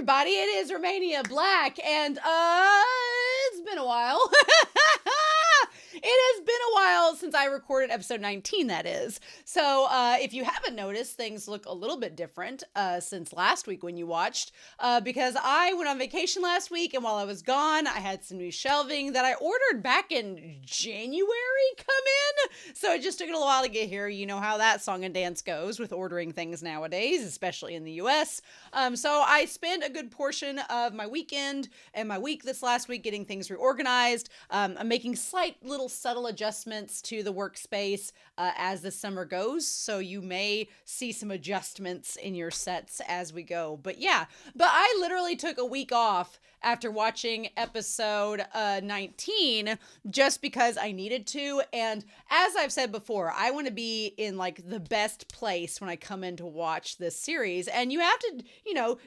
everybody, it is Romania Black, and it's been a while. It has been a while since I recorded episode 19, that is. So if you haven't noticed, things look a little bit different since last week when you watched, because I went on vacation last week, and while I was gone, I had some new shelving that I ordered back in January come in. So it just took a little while to get here. You know how that song and dance goes with ordering things nowadays, especially in the US. So I spent a good portion of my weekend and my week this last week getting things reorganized. I'm making slight little subtle adjustments to the workspace as the summer goes. So you may see some adjustments in your sets as we go. But I literally took a week off after watching episode 19 just because I needed to. And as I've said before, I want to be in like the best place when I come in to watch this series. And you have to,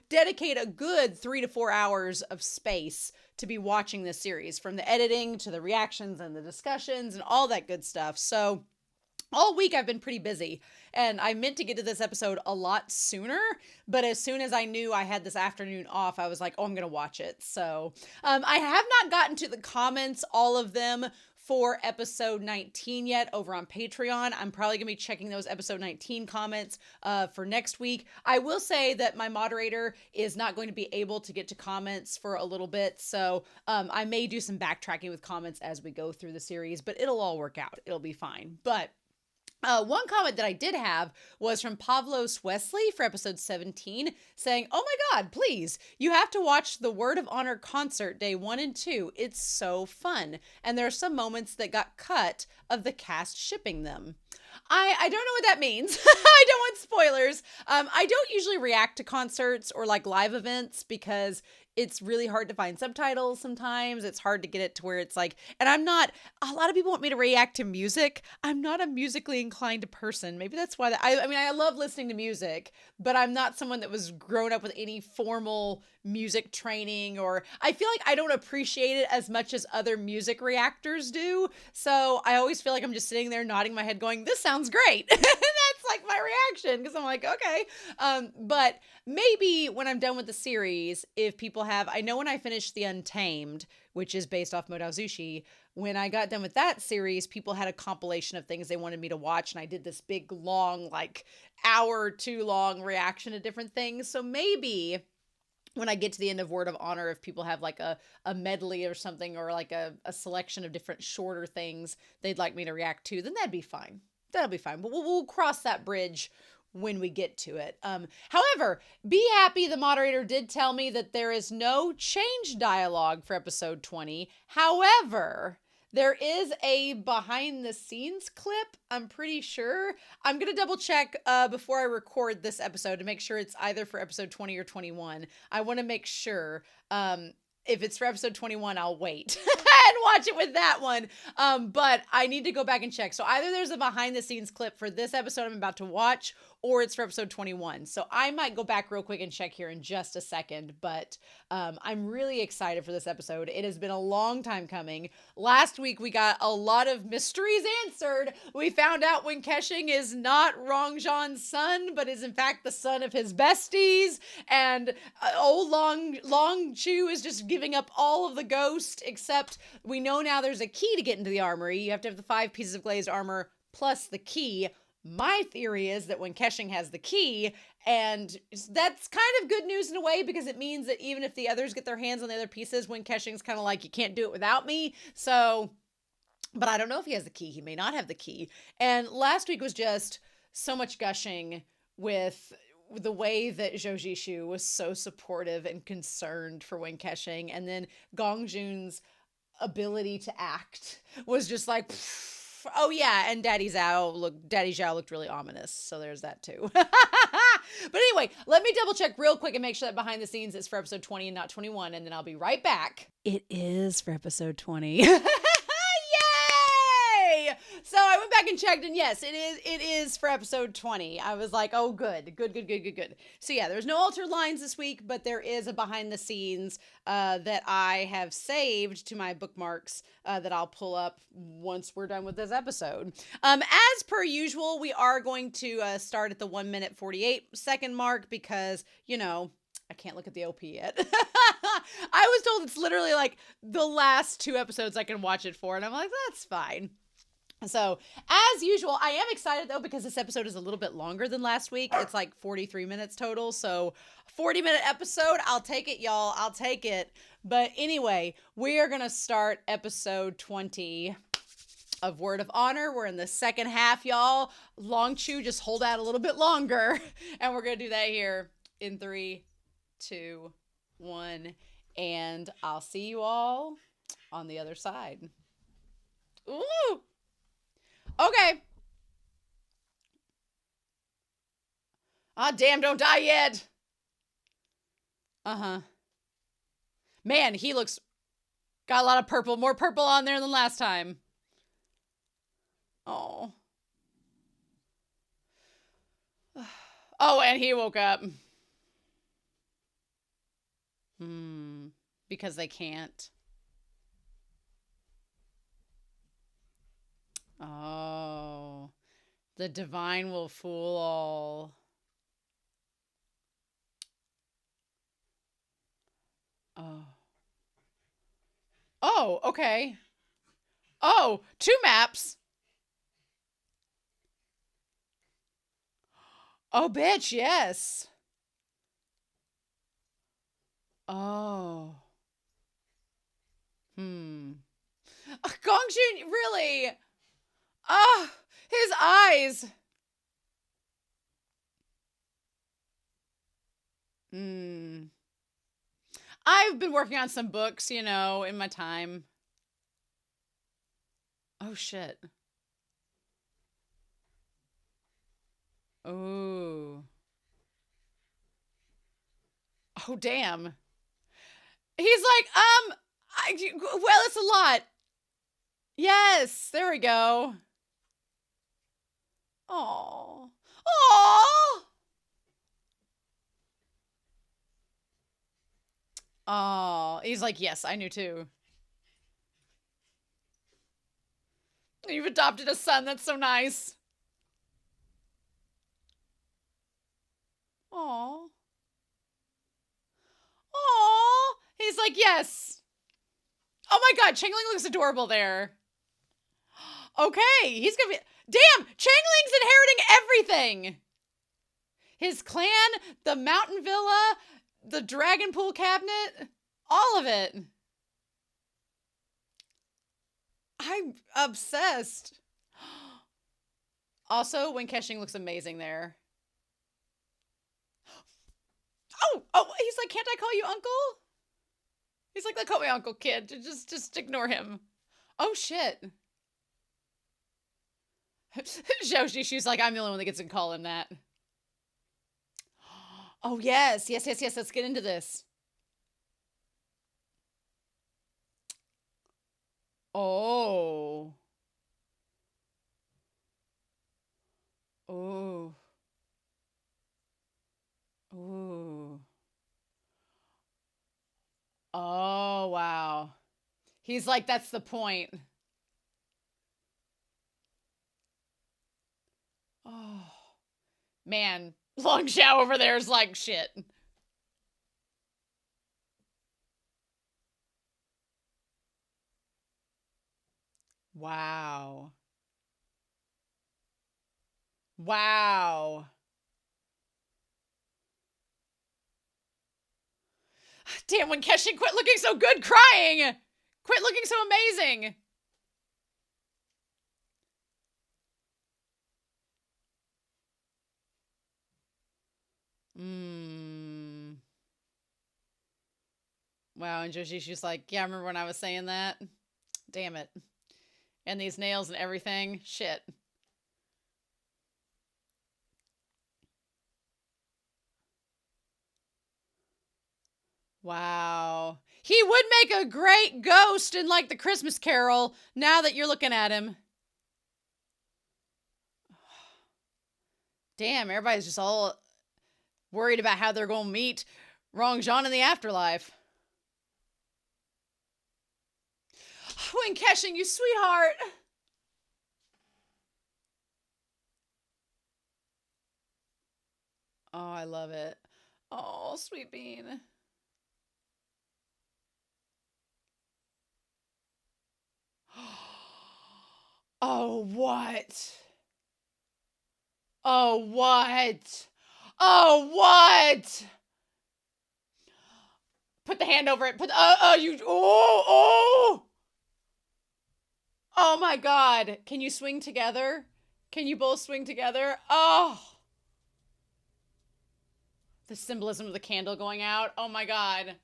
dedicate a good 3 to 4 hours of space to be watching this series, from the editing to the reactions and the discussions and all that good stuff. So all week I've been pretty busy, and I meant to get to this episode a lot sooner, but as soon as I knew I had this afternoon off, I was like, oh, I'm going to watch it. So I have not gotten to the comments, all of them, for episode 19 yet over on Patreon. I'm probably going to be checking those episode 19 comments for next week. I will say that my moderator is not going to be able to get to comments for a little bit, so I may do some backtracking with comments as we go through the series, but it'll all work out. It'll be fine. But one comment that I did have was from Pavlos Wesley for episode 17, saying, oh my God, please, you have to watch the Word of Honor concert day 1 and 2. It's so fun. And there are some moments that got cut of the cast shipping them. I don't know what that means. I don't want spoilers. I don't usually react to concerts or like live events because it's really hard to find subtitles sometimes. It's hard to get it to where it's like, and a lot of people want me to react to music. I'm not a musically inclined person. Maybe that's why I love listening to music, but I'm not someone that was grown up with any formal music training, or I feel like I don't appreciate it as much as other music reactors do. So I always feel like I'm just sitting there nodding my head going, this sounds great. And that's like my reaction, because I'm like, okay. But maybe when I'm done with the series, if people I know when I finished The Untamed, which is based off Modao Zushi, when I got done with that series, people had a compilation of things they wanted me to watch, and I did this big, long, like hour or two long reaction to different things. So maybe when I get to the end of Word of Honor, if people have like a medley or something, or like a selection of different shorter things they'd like me to react to, then that'd be fine. That'll be fine. But we'll cross that bridge when we get to it. However, be happy the moderator did tell me that there is no change dialogue for episode 20. However, there is a behind the scenes clip, I'm pretty sure. I'm going to double check before I record this episode to make sure it's either for episode 20 or 21. I want to make sure. If it's for episode 21, I'll wait and watch it with that one. But I need to go back and check. So either there's a behind the scenes clip for this episode I'm about to watch, or it's for episode 21. So I might go back real quick and check here in just a second. But I'm really excited for this episode. It has been a long time coming. Last week, we got a lot of mysteries answered. We found out when KeXing is not Rongzhan's son, but is in fact the son of his besties. And old Long Chu is just giving up all of the ghost, except we know now there's a key to get into the armory. You have to have the 5 pieces of glazed armor plus the key. My theory is that when KeXing has the key, and that's kind of good news in a way, because it means that even if the others get their hands on the other pieces, when KeXing's kind of like, you can't do it without me. So, but I don't know if he has the key. He may not have the key. And last week was just so much gushing with the way that Zhou was so supportive and concerned for Wen KeXing, and then Gong Jun's ability to act was just like, oh yeah, and Daddy Zhou looked really ominous, so there's that too. But anyway, let me double check real quick and make sure that behind the scenes is for episode 20 and not 21, and then I'll be right back. It is for episode 20. So I went back and checked, and yes, it is for episode 20. I was like, oh, good. So yeah, there's no altered lines this week, but there is a behind the scenes that I have saved to my bookmarks that I'll pull up once we're done with this episode. As per usual, we are going to start at the 1 minute 48 second mark because, I can't look at the OP yet. I was told it's literally like the last 2 episodes I can watch it for, and I'm like, that's fine. So, as usual, I am excited though because this episode is a little bit longer than last week. It's like 43 minutes total. So, 40-minute episode, I'll take it, y'all. I'll take it. But anyway, we are going to start episode 20 of Word of Honor. We're in the second half, y'all. Long Chew, just hold out a little bit longer. And we're going to do that here in 3, 2, 1. And I'll see you all on the other side. Ooh! Okay. Ah, damn, don't die yet. Uh-huh. Man, he looks... got a lot of purple. More purple on there than last time. Oh. Oh, and he woke up. Because they can't. Oh. The divine will fool all. Oh. Oh, okay. Oh, 2 maps. Oh, bitch, yes. Oh. Gongxun, really? Oh, his eyes. I've been working on some books, you know, in my time. Oh, shit. Oh. Oh, damn. He's like, well, it's a lot. Yes, there we go. Oh. Oh. Oh, he's like, yes, I knew too. You've adopted a son. That's so nice. Oh. Oh. He's like, yes. Oh my God, Changling looks adorable there. Okay, he's gonna be... Damn, Changling's inheriting everything. His clan, the mountain villa, the dragon pool cabinet, all of it. I'm obsessed. Also, when KeXing looks amazing there. Oh, he's like, can't I call you uncle? He's like, call me uncle, kid. Just ignore him. Oh, shit. Zhou, she's like, I'm the only one that gets to call him that. Oh, yes. Yes. Let's get into this. Oh. Oh. Ooh. Oh, wow. He's like, that's the point. Oh. Man, Long Xiao over there is like, shit. Wow. Wow. Damn, when KeXing quit looking so good, crying. Quit looking so amazing. Wow, and Joshishu's like, yeah, I remember when I was saying that? Damn it. And these nails and everything. Shit. Wow. He would make a great ghost in, like, the Christmas Carol, now that you're looking at him. Damn, everybody's just all worried about how they're going to meet Rongzhan in the afterlife. When KeXing, you sweetheart. Oh, I love it. Oh, sweet bean. Oh, what? Oh, what? Oh, what? Put the hand over it. Put, you, oh. Oh my God. Can you swing together? Can you both swing together? Oh. The symbolism of the candle going out. Oh my God.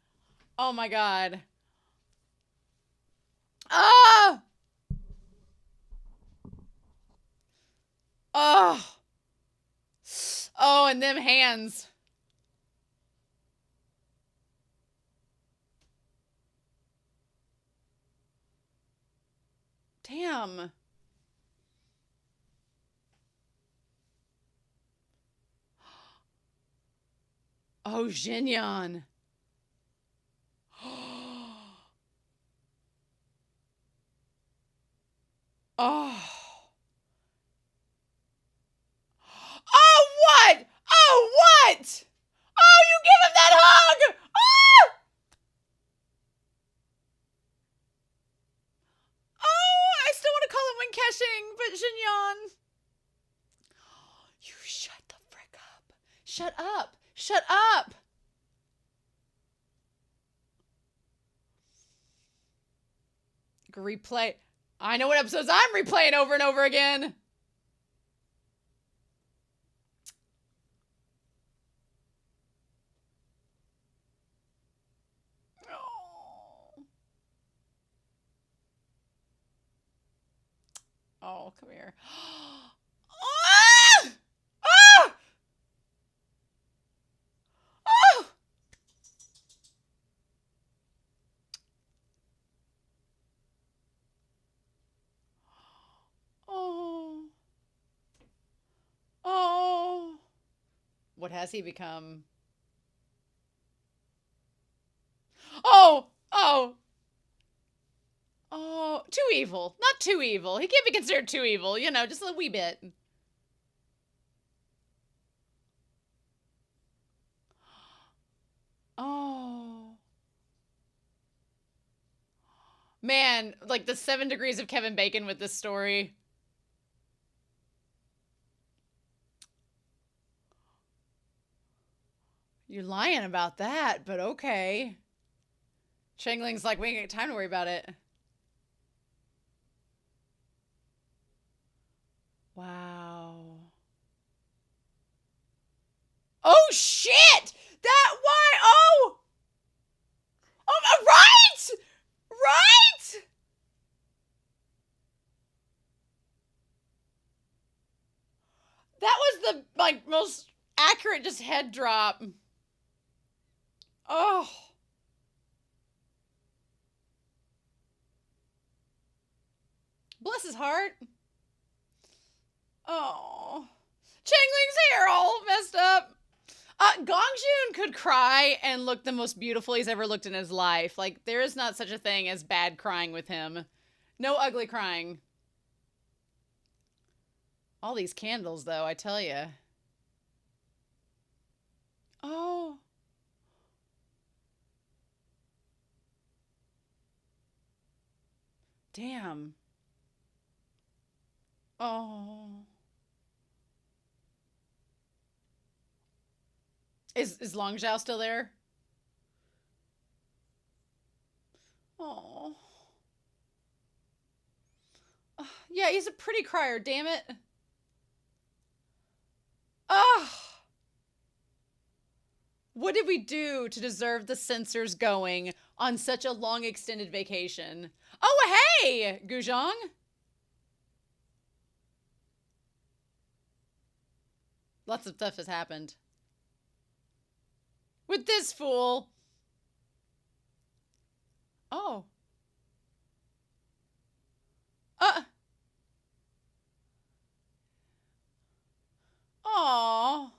Oh my God. Ah! Oh. Oh, and them hands. Damn. Oh, Jinyan. Oh. Oh, what? Oh, what? Oh, you give him that hug! Oh! Oh, I still want to call him when KeXing, but Jinyan. You shut the frick up. Shut up. Shut up. Replay. I know what episodes I'm replaying over and over again. Oh, oh, come here. Ah! Ah! Oh! Oh. Oh. What has he become? Oh. Oh. Oh. Too evil. Not too evil. He can't be considered too evil. You know, just a wee bit. Oh. Man, like the 7 degrees of Kevin Bacon with this story. You're lying about that, but okay. Changling's like, we ain't got time to worry about it. Wow. Oh, shit! That, why? Oh! Oh, right! Right! That was the, like, most accurate just head drop. Oh. Bless his heart. Oh. Changling's hair all messed up. Gongjun could cry and look the most beautiful he's ever looked in his life. Like, there is not such a thing as bad crying with him. No ugly crying. All these candles, though, I tell you. Oh. Damn. Oh. Is Long Zhao still there? Oh. Yeah, he's a pretty crier, damn it. Oh. What did we do to deserve the censors going on such a long extended vacation? Oh, hey, Guzhong. Lots of stuff has happened. With this fool. Oh. Aw.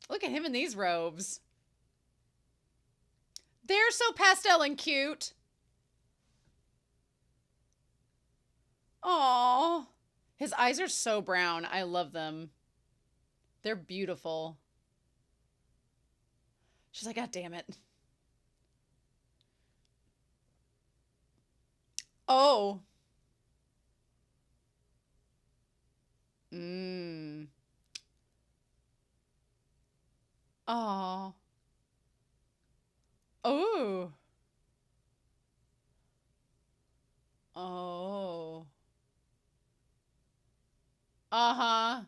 Look at him in these robes. They're so pastel and cute. Aw. His eyes are so brown. I love them. They're beautiful. She's like, God damn it. Oh. Mmm. Oh. Oh. Oh. Uh-huh.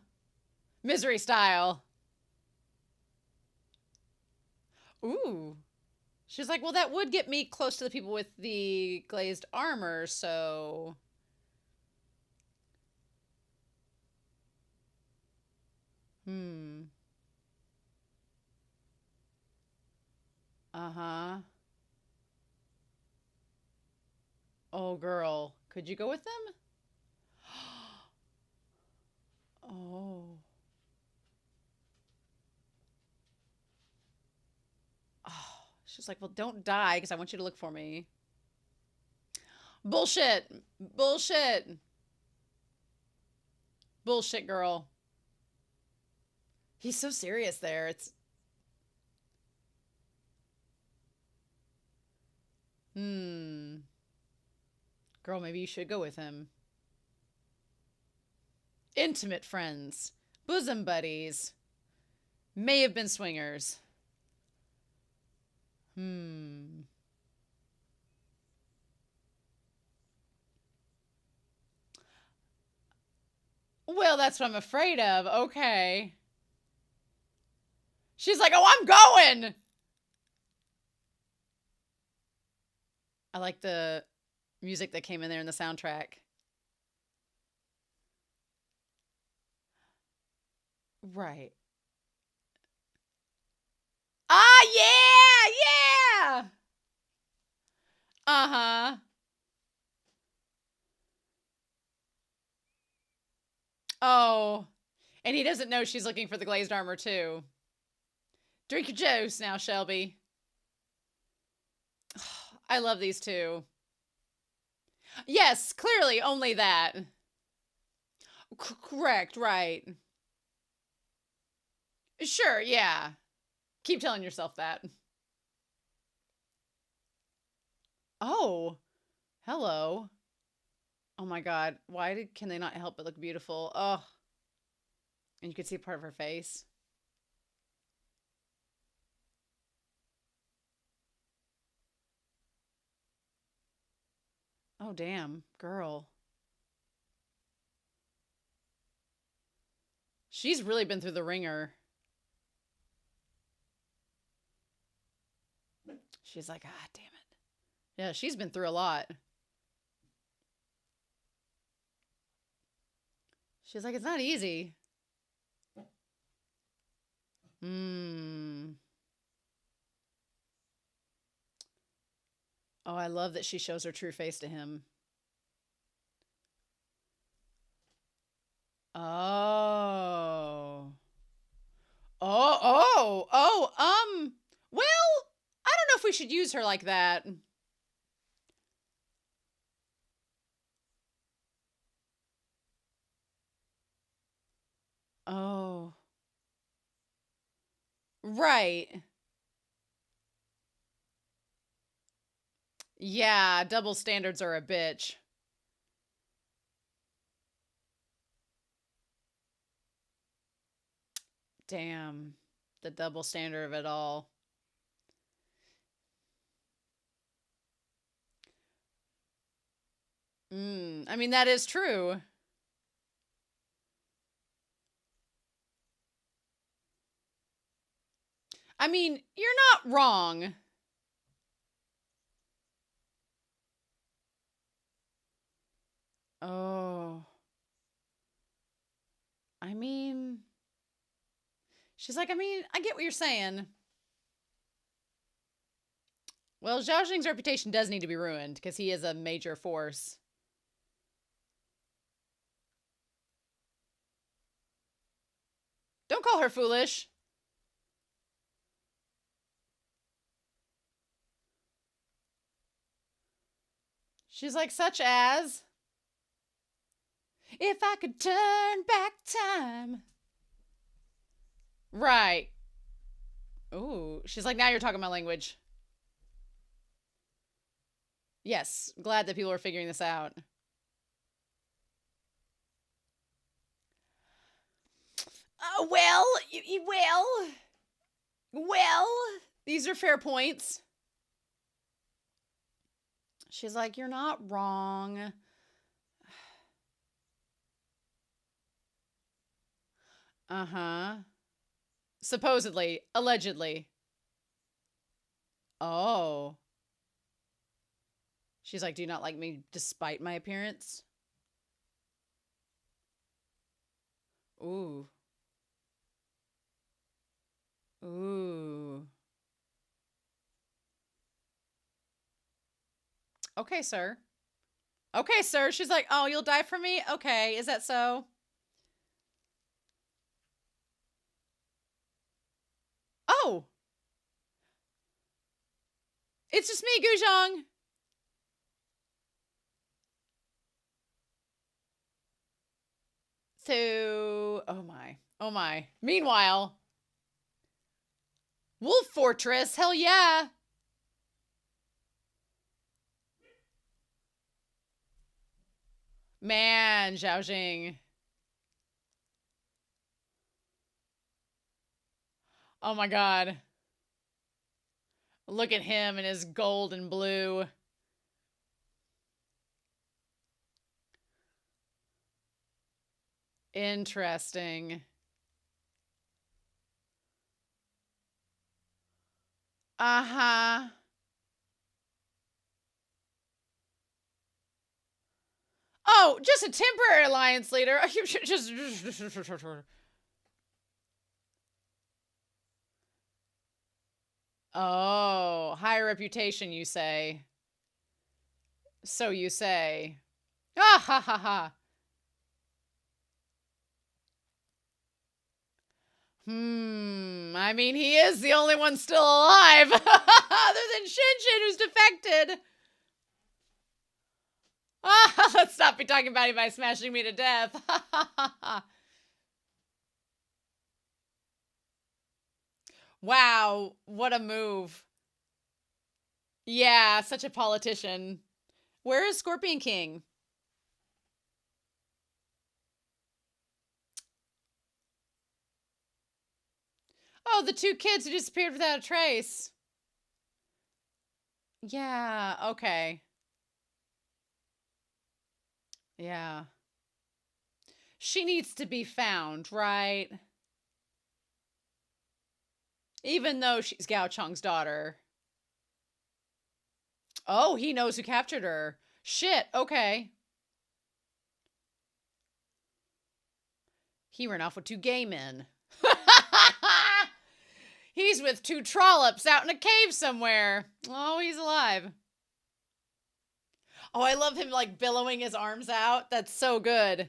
Misery style. Ooh. She's like, well, that would get me close to the people with the glazed armor, so... Hmm. Uh-huh. Oh, girl. Could you go with them? Oh. Oh. She's like, well, don't die because I want you to look for me. Bullshit. Bullshit. Bullshit, girl. He's so serious there. It's... Hmm. Girl, maybe you should go with him. Intimate friends. Bosom buddies. May have been swingers. Hmm. Well, that's what I'm afraid of. Okay. She's like, oh, I'm going! I like the music that came in there in the soundtrack. Right. Ah, yeah! Yeah! Uh-huh. Oh. And he doesn't know she's looking for the glazed armor, too. Drink your juice now, Shelby. I love these two. Yes, clearly only that. Correct, right. Sure, yeah. Keep telling yourself that. Oh, hello. Oh my God. Can they not help but look beautiful? Oh, and you could see part of her face. Oh, damn, girl. She's really been through the ringer. She's like, ah, damn it. Yeah, she's been through a lot. She's like, it's not easy. Hmm. Oh, I love that she shows her true face to him. Oh. Well, I don't know if we should use her like that. Oh. Right. Yeah, double standards are a bitch. Damn. The double standard of it all. I mean, that is true. I mean, you're not wrong. Oh. I mean, she's like, I mean, I get what you're saying. Well, Zhao Xing's reputation does need to be ruined because he is a major force. Don't call her foolish. She's like, such as... If I could turn back time. Right. Ooh. She's like, now you're talking my language. Yes. Glad that people are figuring this out. Well, well, these are fair points. She's like, you're not wrong. Uh-huh. Supposedly. Allegedly. Oh. She's like, do you not like me despite my appearance? Ooh. Ooh. Okay, sir. Okay, sir. She's like, oh, you'll die for me? Okay, is that so? Oh! It's just me, Guzhong. So, oh my. Oh my. Meanwhile, Wolf Fortress, hell yeah. Man, Zhao. Oh my god. Look at him in his gold and blue. Interesting. Uh-huh. Oh, just a temporary alliance leader. Just oh, high reputation, you say. So you say. Ah ha ha ha. I mean, he is the only one still alive, other than Shinshin, who's defected. Ah, let's stop be talking about him by smashing me to death. Wow, what a move. Yeah, such a politician. Where is Scorpion King? Oh, the two kids who disappeared without a trace. Yeah, okay. Yeah. She needs to be found, right? Even though she's Gao Cheng's daughter. Oh, he knows who captured her. Shit, okay. He ran off with two gay men. He's with two trollops out in a cave somewhere. Oh, he's alive. Oh, I love him like billowing his arms out. That's so good.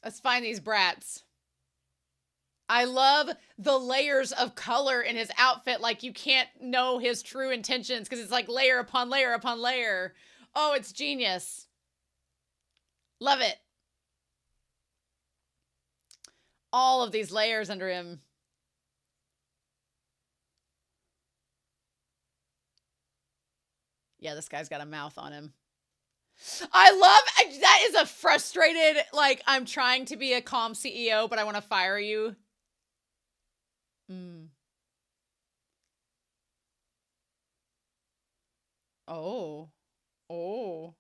Let's find these brats. I love the layers of color in his outfit. Like you can't know his true intentions because it's like layer upon layer upon layer. Oh, it's genius. Love it. All of these layers under him. Yeah, this guy's got a mouth on him. I love, that is a frustrated, like, I'm trying to be a calm CEO, but I want to fire you. Oh. Oh.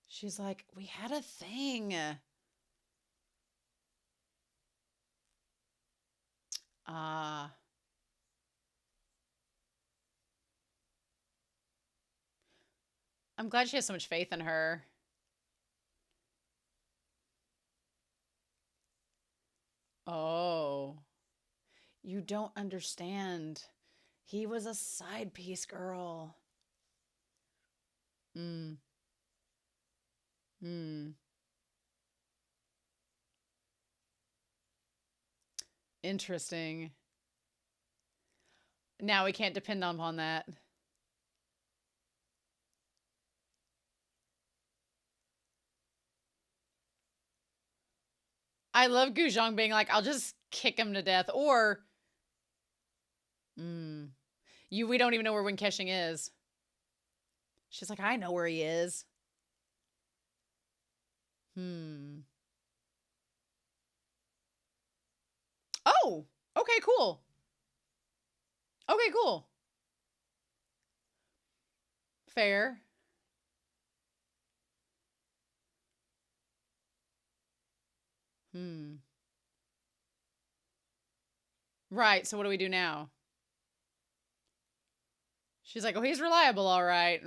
She's like, we had a thing. Ah. I'm glad she has so much faith in her. Oh. You don't understand. He was a side piece girl. Interesting. Now we can't depend upon that. I love Guzhong being like, I'll just kick him to death. Or, we don't even know where KeXing is. She's like, I know where he is. Oh, okay, cool. Okay, cool. Fair. Right, so what do we do now? She's like, oh, he's reliable, all right.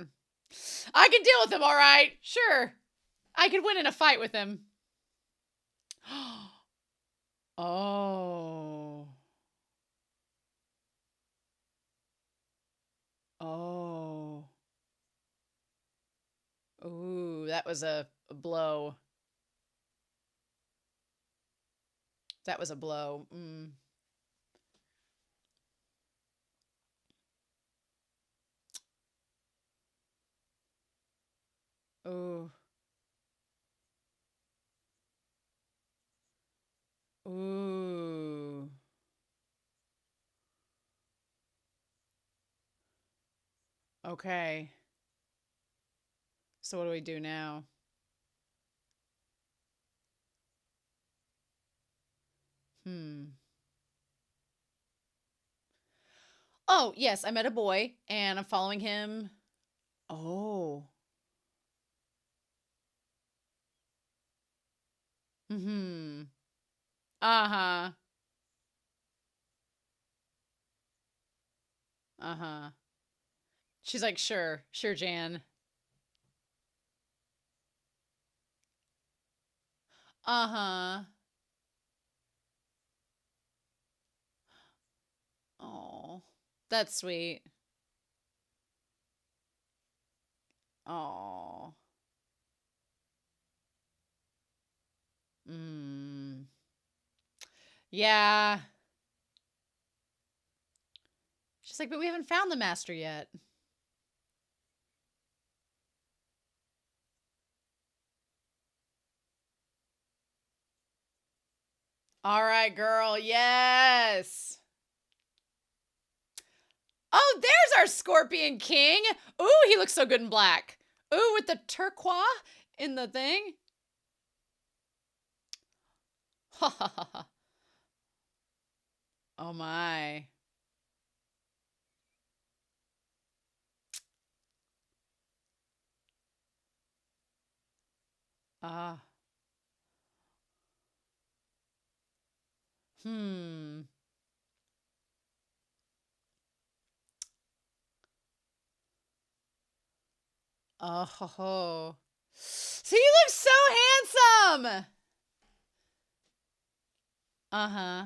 I can deal with him, all right. Sure. I could win in a fight with him. Oh. Oh. Ooh, that was a blow. That was a blow. Ooh. Ooh. Okay. So what do we do now? Oh, yes, I met a boy and I'm following him. Oh. Uh-huh. Uh-huh. She's like, sure, Jan. Uh-huh. Oh, that's sweet. Oh. Yeah. She's like, but we haven't found the master yet. All right, girl. Yes. Oh, there's our Scorpion King. Ooh, he looks so good in black. Ooh, with the turquoise in the thing. Ha ha ha ha. Oh my. Ah. Oh ho ho. So you look so handsome. Uh-huh.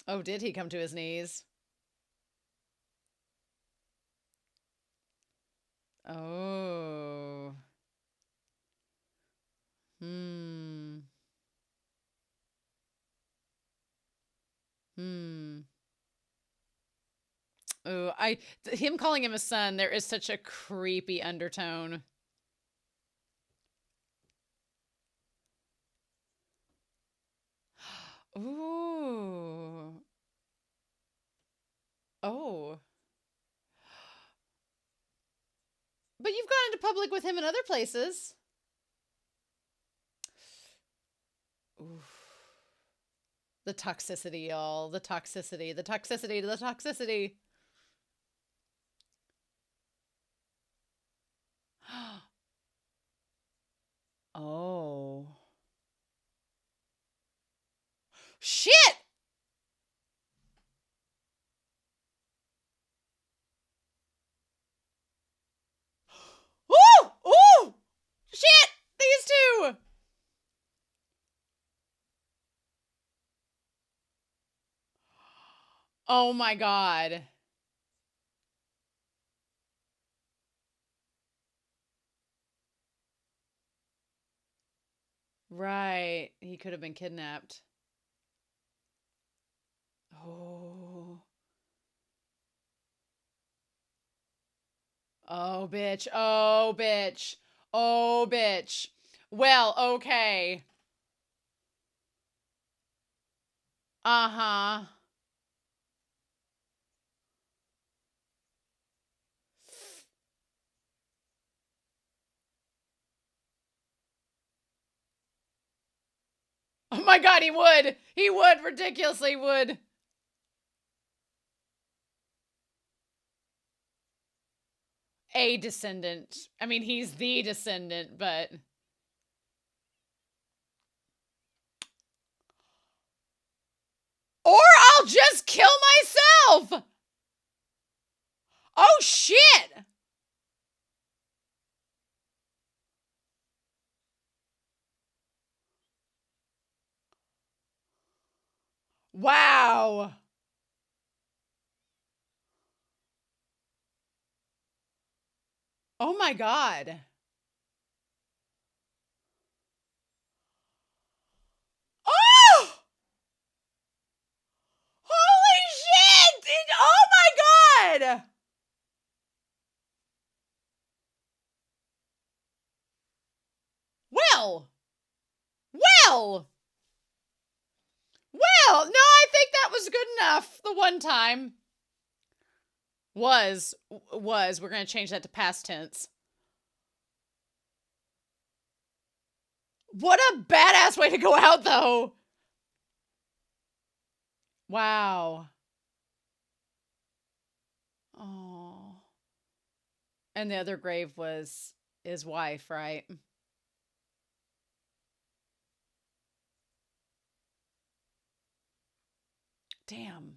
Oh, did he come to his knees? Oh. Hmm. Oh, him calling him a son, there is such a creepy undertone. Ooh. Oh. But you've gone into public with him in other places. Oof. The toxicity, y'all. The toxicity. The toxicity to the toxicity. Oh. Shit! Ooh! Ooh! Shit! These two! Oh my god. Right. He could have been kidnapped. Oh. Oh, bitch. Oh, bitch. Oh, bitch. Well, okay. Uh-huh. Oh my god, he would. He would. Ridiculously would. A descendant. I mean, he's the descendant, but... Or I'll just kill myself! Oh, shit! Wow. Oh my god. Oh! Holy shit! Oh my god! Well. Well. Well, no, I think that was good enough the one time. Was. We're going to change that to past tense. What a badass way to go out, though. Wow. Oh. And the other grave was his wife, right? Damn.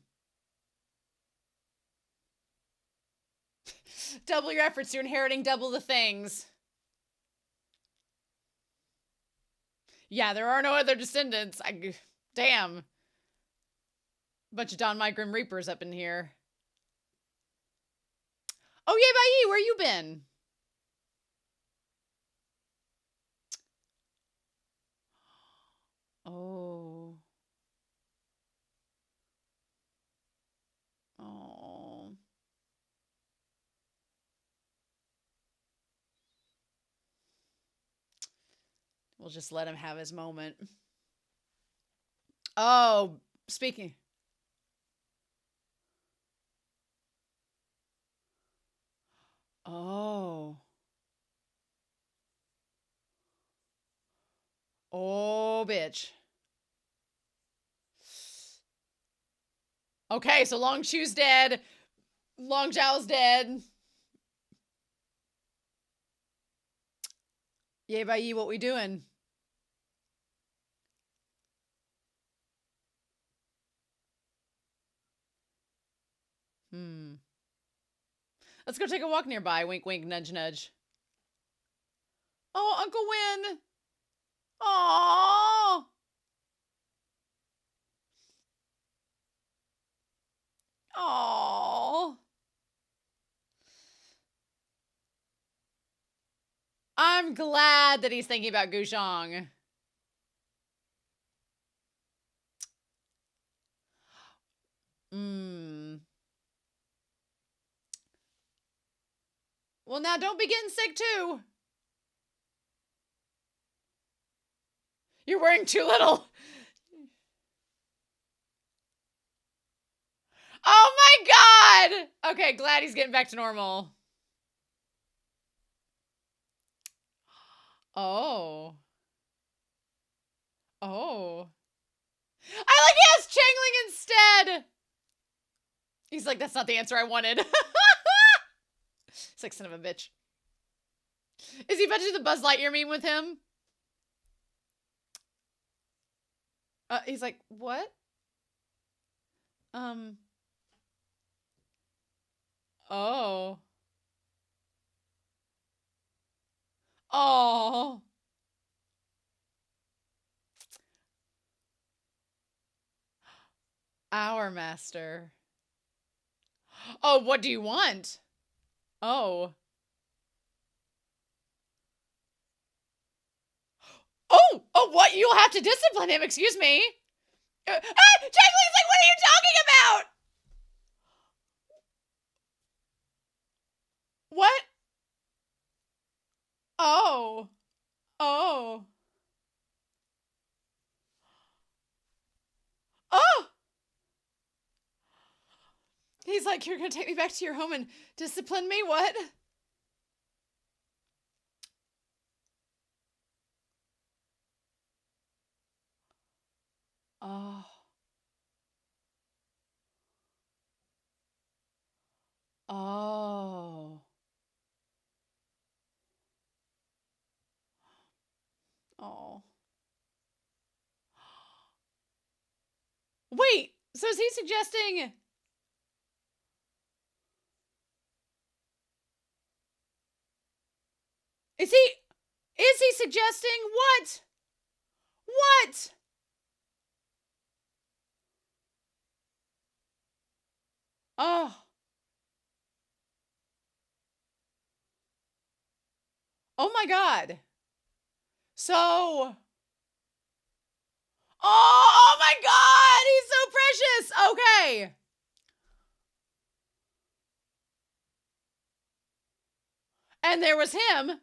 Double your efforts. You're inheriting double the things. Yeah, there are no other descendants. Damn. Bunch of Don My Grim Reapers up in here. Oh, yay, bye, where you been? Oh. Oh. We'll just let him have his moment. Oh, speaking. Oh. Oh, bitch. Okay, so Long Chu's dead. Long Zhao's dead. Yay, bye, ye, what we doing? Let's go take a walk nearby. Wink, wink, nudge, nudge. Oh, Uncle Win. Aww. Aww. I'm glad that he's thinking about Guzhong. Well, now don't be getting sick too. You're wearing too little. Oh my god! Okay, glad he's getting back to normal. Oh. Oh. I like he has Changling instead! He's like, that's not the answer I wanted. It's like, son of a bitch. Is he about to do the Buzz Lightyear meme with him? He's like, what? Oh. Oh. Our master. Oh, what do you want? Oh. Oh! Oh, what? You'll have to discipline him, excuse me. Changeling's like, what are you talking about? What? Oh. Oh. Oh! He's like, you're gonna take me back to your home and discipline me? What? Oh. Oh. Oh. Wait, so is he suggesting... Is he suggesting what? What? Oh. Oh my God. So... Oh my God, he's so precious. Okay. And there was him.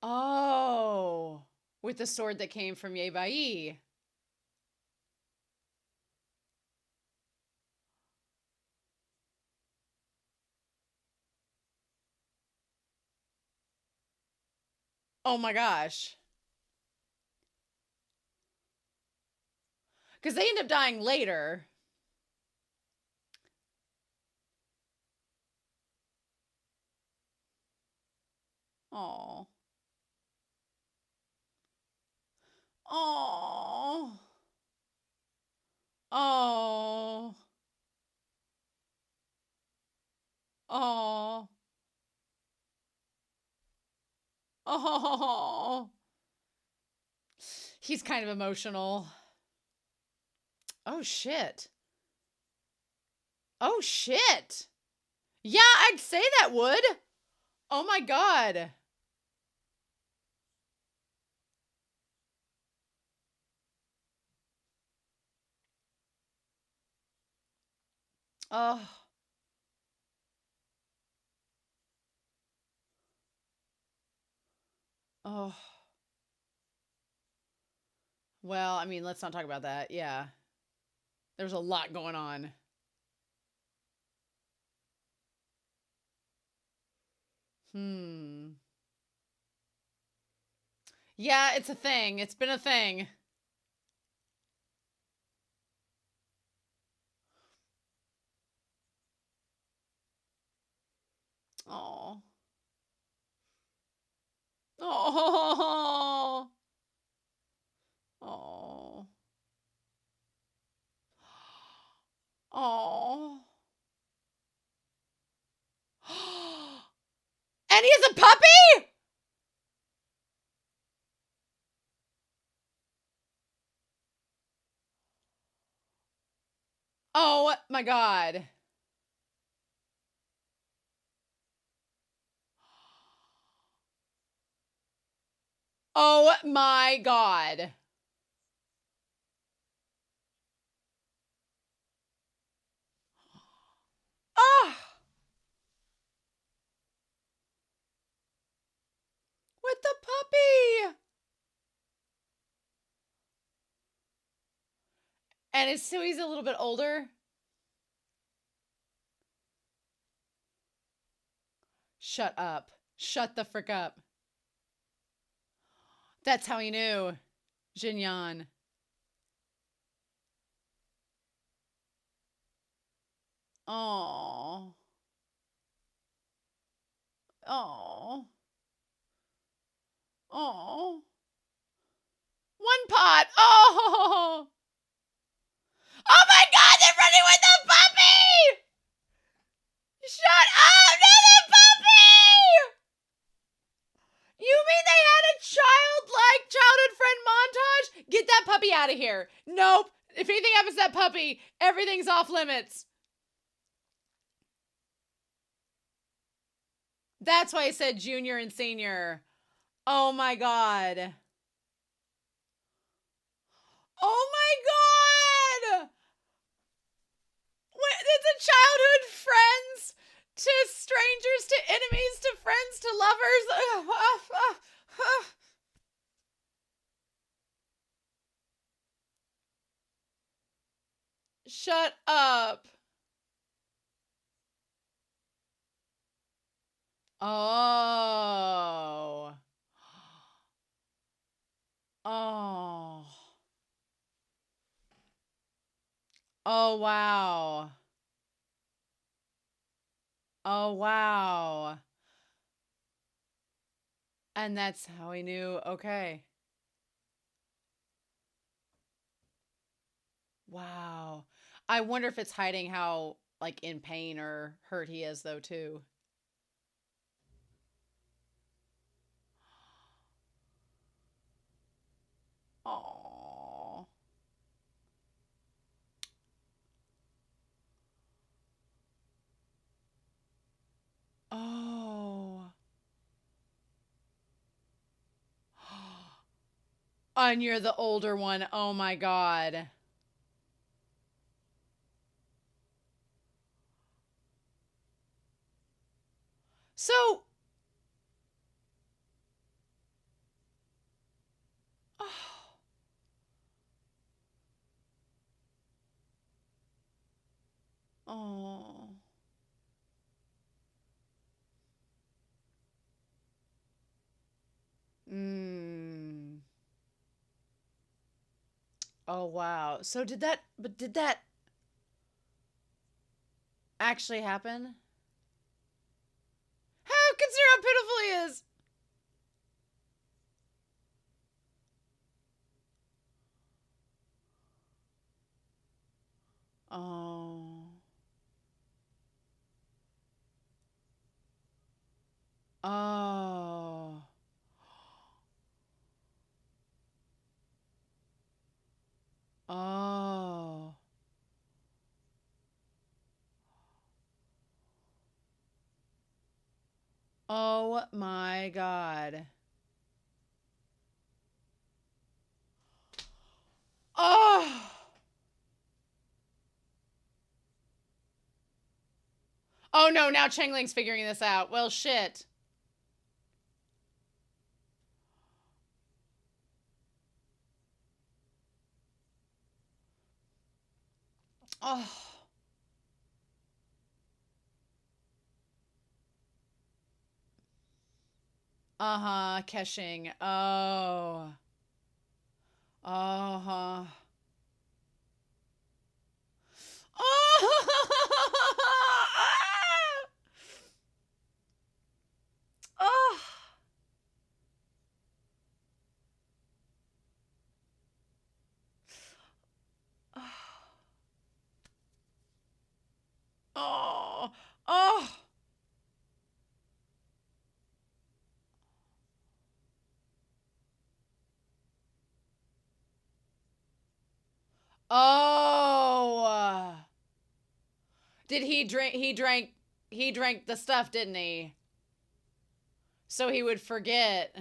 Oh. With the sword that came from Yebai. Oh my gosh. Because they end up dying later. Oh. Oh. Oh. Oh. Oh. He's kind of emotional. Oh, shit. Oh, shit. Yeah, I'd say that would. Oh, my God. Oh. Oh. Well, I mean, let's not talk about that. Yeah. There's a lot going on. Yeah, it's a thing. It's been a thing. Oh. Oh. Oh. Oh. And he's a puppy? Oh my God. Oh my God. Oh. With the puppy. And so he's a little bit older. Shut up. Shut the frick up. That's how he knew. Jinyan. Oh. Oh. Oh. One pot. Oh. Oh my God, they're running with the puppy! Shut up! Not the puppy! You mean they had a childhood friend montage? Get that puppy out of here. Nope. If anything happens to that puppy, everything's off limits. That's why I said junior and senior. Oh my God. Oh my God. What? It's a childhood friends To strangers, to enemies, to friends, to lovers. Shut up. Oh. Oh. Oh, wow. Oh, wow. And that's how he knew. Okay. Wow. I wonder if it's hiding how, like, in pain or hurt he is, though, too. Oh. Oh. And you're the older one. Oh my God. So. Oh. Oh. Mm. Oh, wow. So did that actually happen? How consider how pitiful he is. Oh. Oh. Oh. Oh my God. Oh. Oh no, now Chengling's figuring this out. Well, shit. Oh. Uh-huh, KeXing. Oh. Uh-huh. Oh. Oh. Oh. Oh. Oh. Did he drank the stuff, didn't he? So he would forget.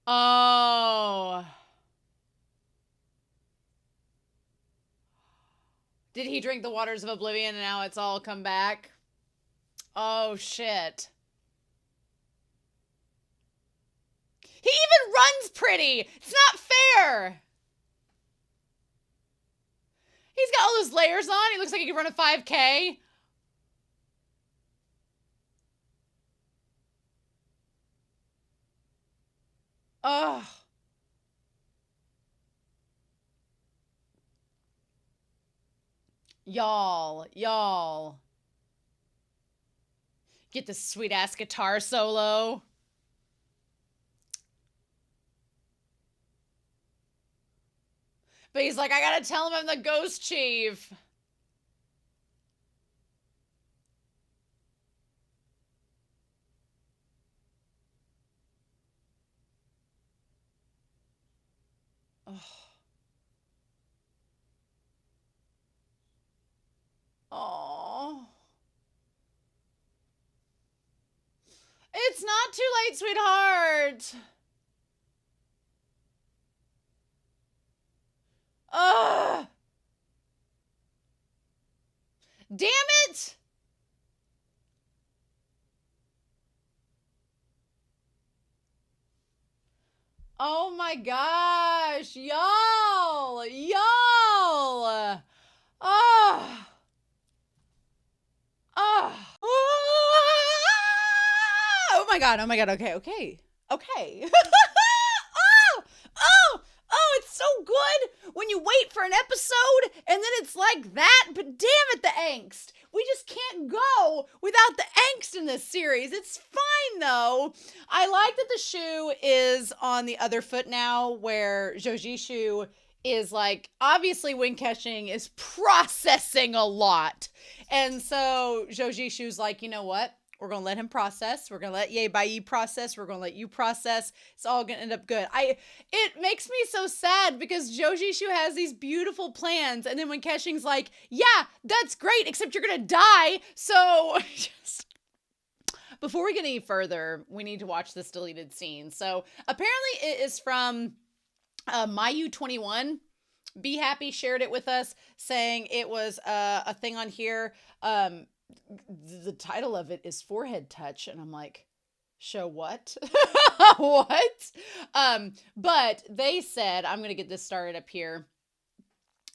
Oh. Did he drink the waters of oblivion and now it's all come back? Oh shit. He even runs pretty. It's not fair. He's got all those layers on. He looks like he could run a 5K. Ugh. Y'all. Get this sweet ass guitar solo. But he's like, I gotta tell him I'm the ghost chief. Oh. It's not too late, sweetheart. Ugh. Damn it. Oh my gosh, y'all, y'all. Oh, oh, oh my god, oh my god. Okay, okay, okay. Oh, oh, oh, it's so good when you wait for an episode and then it's like that, but damn it, the angst. We just can't go without the angst in this series. It's fine though. I like that the shoe is on the other foot now, where Zhou is like, obviously when KeXing is processing a lot. And so Zhou like, you know what? We're going to let him process. We're going to let Ye Bai Yi process. We're going to let you process. It's all going to end up good. It makes me so sad because Zhou has these beautiful plans. And then when KeXing's like, yeah, that's great, except you're going to die. So just, before we get any further, we need to watch this deleted scene. So apparently it is from Mayu21. Be Happy shared it with us, saying it was a thing on here. The title of it is Forehead Touch, and I'm like, show what? What? But they said, I'm gonna get this started up here.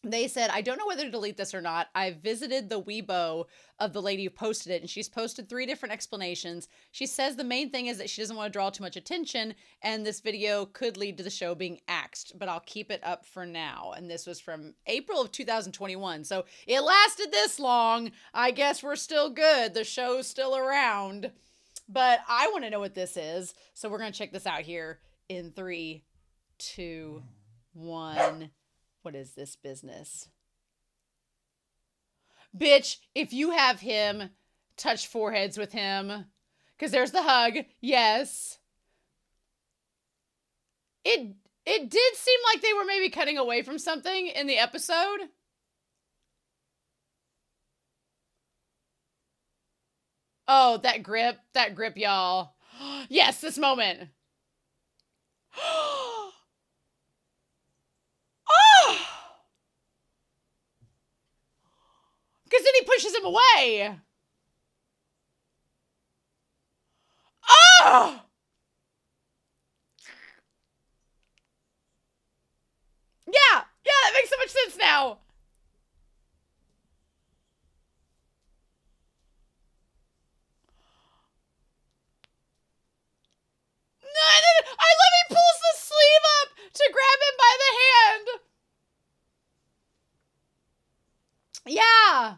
They said, I don't know whether to delete this or not. I visited the Weibo of the lady who posted it, and she's posted 3 different explanations. She says the main thing is that she doesn't want to draw too much attention, and this video could lead to the show being axed, but I'll keep it up for now. And this was from April of 2021. So it lasted this long. I guess we're still good. The show's still around. But I want to know what this is. So we're going to check this out here in 3, 2, 1. What is this business? Bitch, if you have him touch foreheads with him, because there's the hug, yes. It did seem like they were maybe cutting away from something in the episode. Oh, that grip, y'all. Yes, this moment. Because then he pushes him away. Oh! Yeah, that makes so much sense now. I love he pulls the sleeve up to grab him by the hand. Yeah.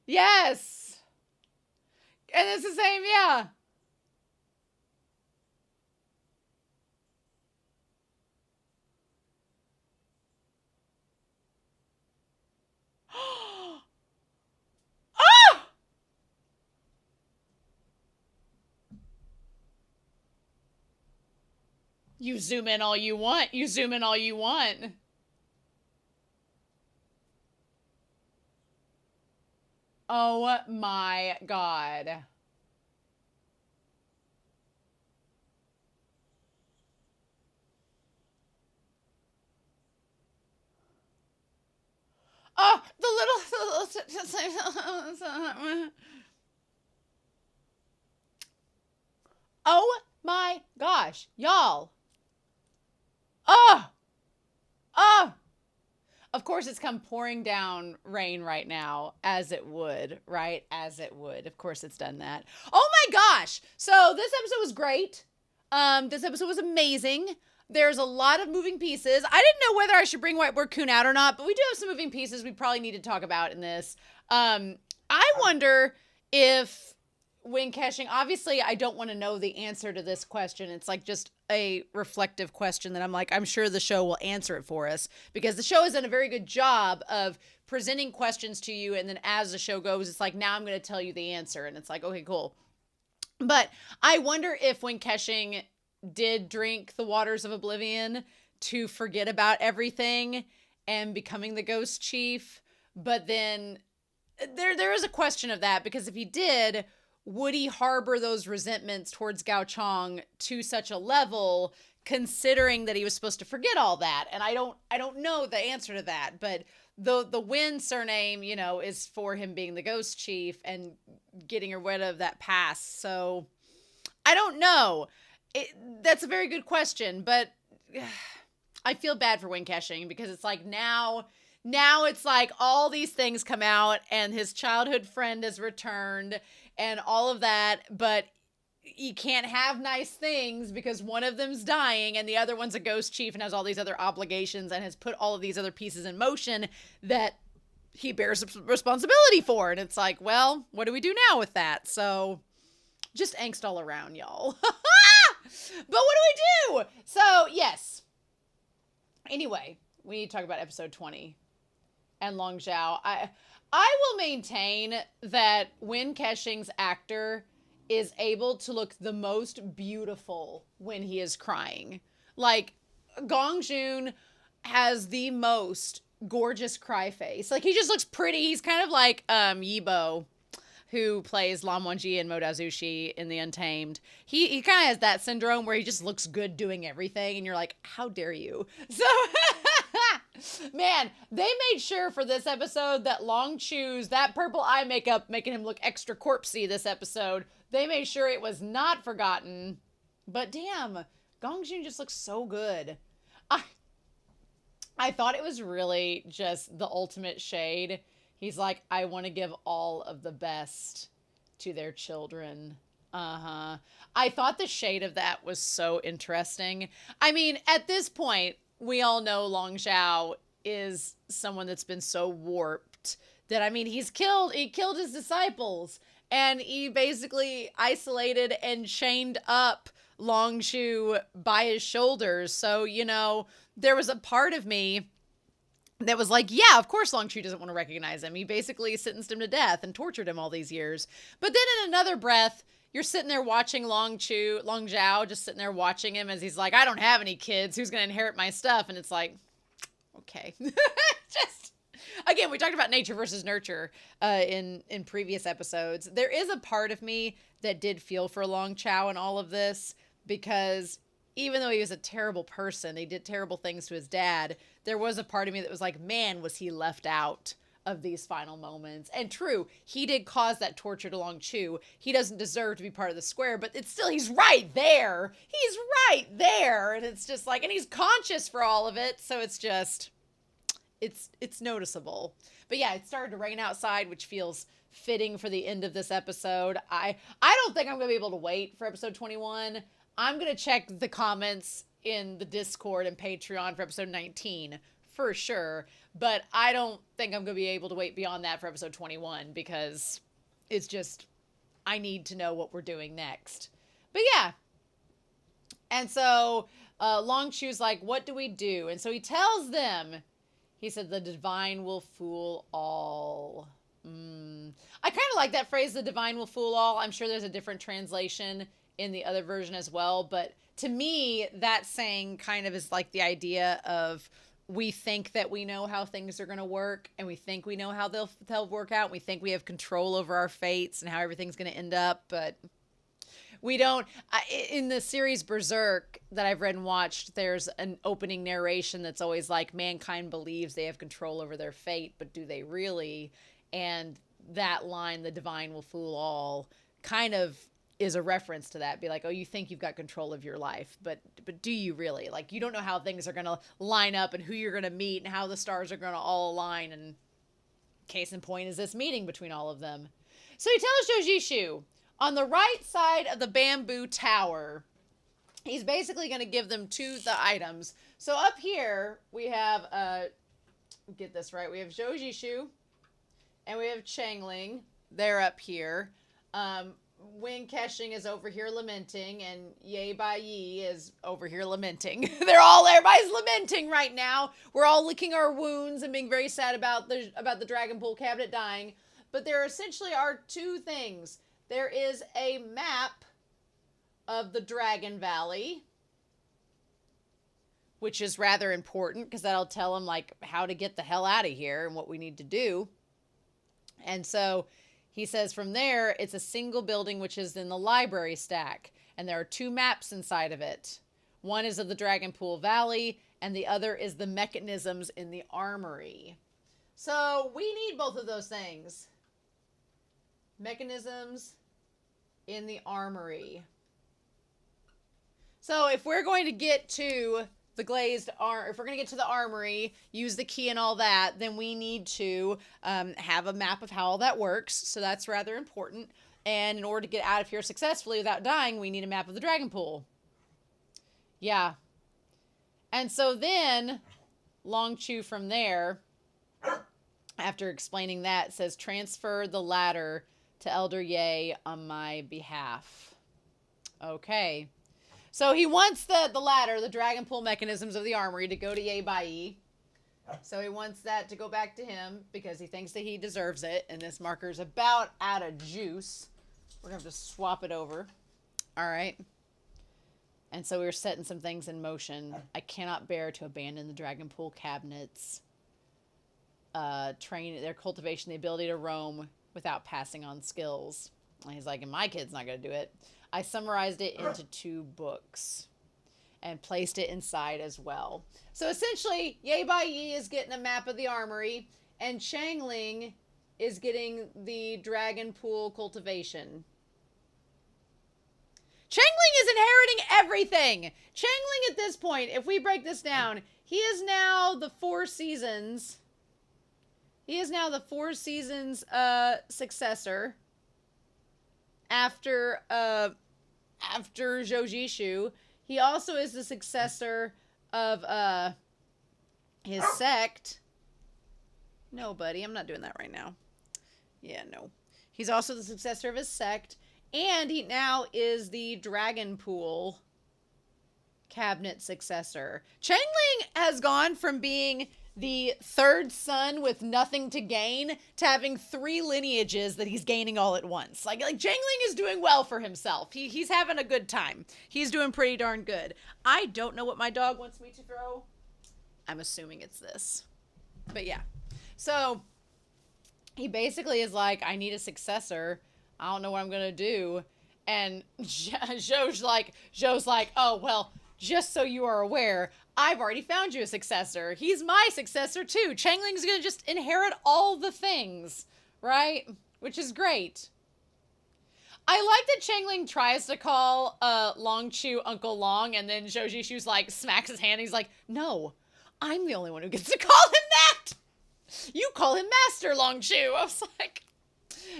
Yes. And it's the same, yeah. Oh! You zoom in all you want. You zoom in all you want. Oh my god. Oh, the little... Oh my gosh, y'all. Oh! Oh! Of course, it's come pouring down rain right now, as it would, right? As it would. Of course, it's done that. Oh my gosh! So this episode was great. This episode was amazing. There's a lot of moving pieces. I didn't know whether I should bring Whiteboard Coon out or not, but we do have some moving pieces we probably need to talk about in this. I wonder if when KeXing, obviously I don't want to know the answer to this question. It's like just a reflective question that I'm like, I'm sure the show will answer it for us, because the show has done a very good job of presenting questions to you. And then as the show goes, it's like, now I'm going to tell you the answer. And it's like, okay, cool. But I wonder if when KeXing did drink the waters of oblivion to forget about everything and becoming the ghost chief, but then there is a question of that, because if he did, would he harbor those resentments towards Gao Chong to such a level, considering that he was supposed to forget all that? And I don't know the answer to that, but the Win surname, is for him being the ghost chief and getting rid of that past. So I don't know. That's a very good question, but I feel bad for Win KeXing because it's like now it's like all these things come out and his childhood friend has returned and all of that, but you can't have nice things because one of them's dying and the other one's a ghost chief and has all these other obligations and has put all of these other pieces in motion that he bears responsibility for. And it's like, well, what do we do now with that? So just angst all around, y'all. But what do we do? So, yes. Anyway, we need to talk about episode 20 and Long Zhou. I will maintain that Win KeXing's actor is able to look the most beautiful when he is crying. Like, Gong Jun has the most gorgeous cry face. Like, he just looks pretty. He's kind of like Yibo, who plays Lan Wangji and Mo Dazushi in The Untamed. He kind of has that syndrome where he just looks good doing everything, and you're like, how dare you? So, man, they made sure for this episode that Long Chu's, that purple eye makeup making him look extra corpsey this episode, they made sure it was not forgotten. But damn, Gong Jun just looks so good. I thought it was really just the ultimate shade. He's like, I want to give all of the best to their children. I thought the shade of that was so interesting. I mean, at this point, we all know Long Zhou is someone that's been so warped that, I mean, he killed his disciples and he basically isolated and chained up Long Zhou by his shoulders. So, there was a part of me that was like, yeah, of course Long Zhou doesn't want to recognize him. He basically sentenced him to death and tortured him all these years. But then in another breath, you're sitting there watching Long Zhou, just sitting there watching him as he's like, I don't have any kids. Who's going to inherit my stuff? And it's like, okay. Just, again, we talked about nature versus nurture in previous episodes. There is a part of me that did feel for Long Zhou in all of this because even though he was a terrible person, he did terrible things to his dad, there was a part of me that was like, man, was he left out of these final moments. And true, he did cause that torture to Long Zhou. He doesn't deserve to be part of the square, but it's still, he's right there. He's right there. And it's just like, and he's conscious for all of it. So it's just, it's noticeable. But yeah, it started to rain outside, which feels fitting for the end of this episode. I don't think I'm going to be able to wait for episode 21. I'm going to check the comments in the Discord and Patreon for episode 19 for sure. But I don't think I'm going to be able to wait beyond that for episode 21 because it's just, I need to know what we're doing next. But yeah. And so Long Chu's like, what do we do? And so he tells them, he said, the divine will fool all. I kind of like that phrase, the divine will fool all. I'm sure there's a different translation in the other version as well. But to me, that saying kind of is like the idea of we think that we know how things are going to work and we think we know how they'll work out. We think we have control over our fates and how everything's going to end up, but we don't. In the series Berserk that I've read and watched, there's an opening narration that's always like, mankind believes they have control over their fate, but do they really? And that line, the divine will fool all, kind of is a reference to that. Be like, oh, you think you've got control of your life, but do you really? Like, you don't know how things are going to line up and who you're going to meet and how the stars are going to all align. And case in point is this meeting between all of them. So he tells Zishu, on the right side of the bamboo tower, he's basically going to give them the items. So up here, we have, get this right, we have Zishu and we have Changling. They're up here. Win KeXing is over here lamenting, and Ye Bai Yi is over here lamenting. Everybody's lamenting right now. We're all licking our wounds and being very sad about the Dragon Pool cabinet dying. But there essentially are two things. There is a map of the Dragon Valley, which is rather important because that'll tell them like how to get the hell out of here and what we need to do. And so he says from there, it's a single building, which is in the library stack. And there are two maps inside of it. One is of the Dragon Pool Valley, and the other is the mechanisms in the armory. So we need both of those things. Mechanisms in the armory. So if we're going to get to the glazed if we're going to get to the armory, use the key and all that, then we need to have a map of how all that works. So that's rather important. And in order to get out of here successfully without dying, we need a map of the dragon pool. Yeah. And so then Long Chu from there, after explaining that, says transfer the ladder to Elder Ye on my behalf. Okay. So he wants the ladder, the dragon pool mechanisms of the armory, to go to Ye Bai. So he wants that to go back to him because he thinks that he deserves it. And this marker's about out of juice. We're going to have to swap it over. All right. And so we're setting some things in motion. I cannot bear to abandon the dragon pool cabinets. Train their cultivation, the ability to roam without passing on skills. And he's like, and my kid's not going to do it. I summarized it into 2 books and placed it inside as well. So essentially, Ye Bai Yi is getting a map of the armory, and Changling is getting the dragon pool cultivation. Changling is inheriting everything. Changling at this point, if we break this down, he is now the 4 seasons. He is now the 4 seasons successor after Zhou Zishu. He also is the successor of his sect. No, buddy, I'm not doing that right now. Yeah, no. He's also the successor of his sect. And he now is the Dragon Pool cabinet successor. Changling has gone from being the 3rd son with nothing to gain to having 3 lineages that he's gaining all at once. Like Changling is doing well for himself. He's having a good time. He's doing pretty darn good. I don't know what my dog wants me to throw. I'm assuming it's this. But yeah. So he basically is like, I need a successor. I don't know what I'm going to do. And Zhou's like, oh, well, just so you are aware, I've already found you a successor. He's my successor too. Changling's going to just inherit all the things, right? Which is great. I like that Changling tries to call Long Chu Uncle Long, and then Zhou Jishu's like, smacks his hand. He's like, no, I'm the only one who gets to call him that. You call him Master Long Chu. I was like,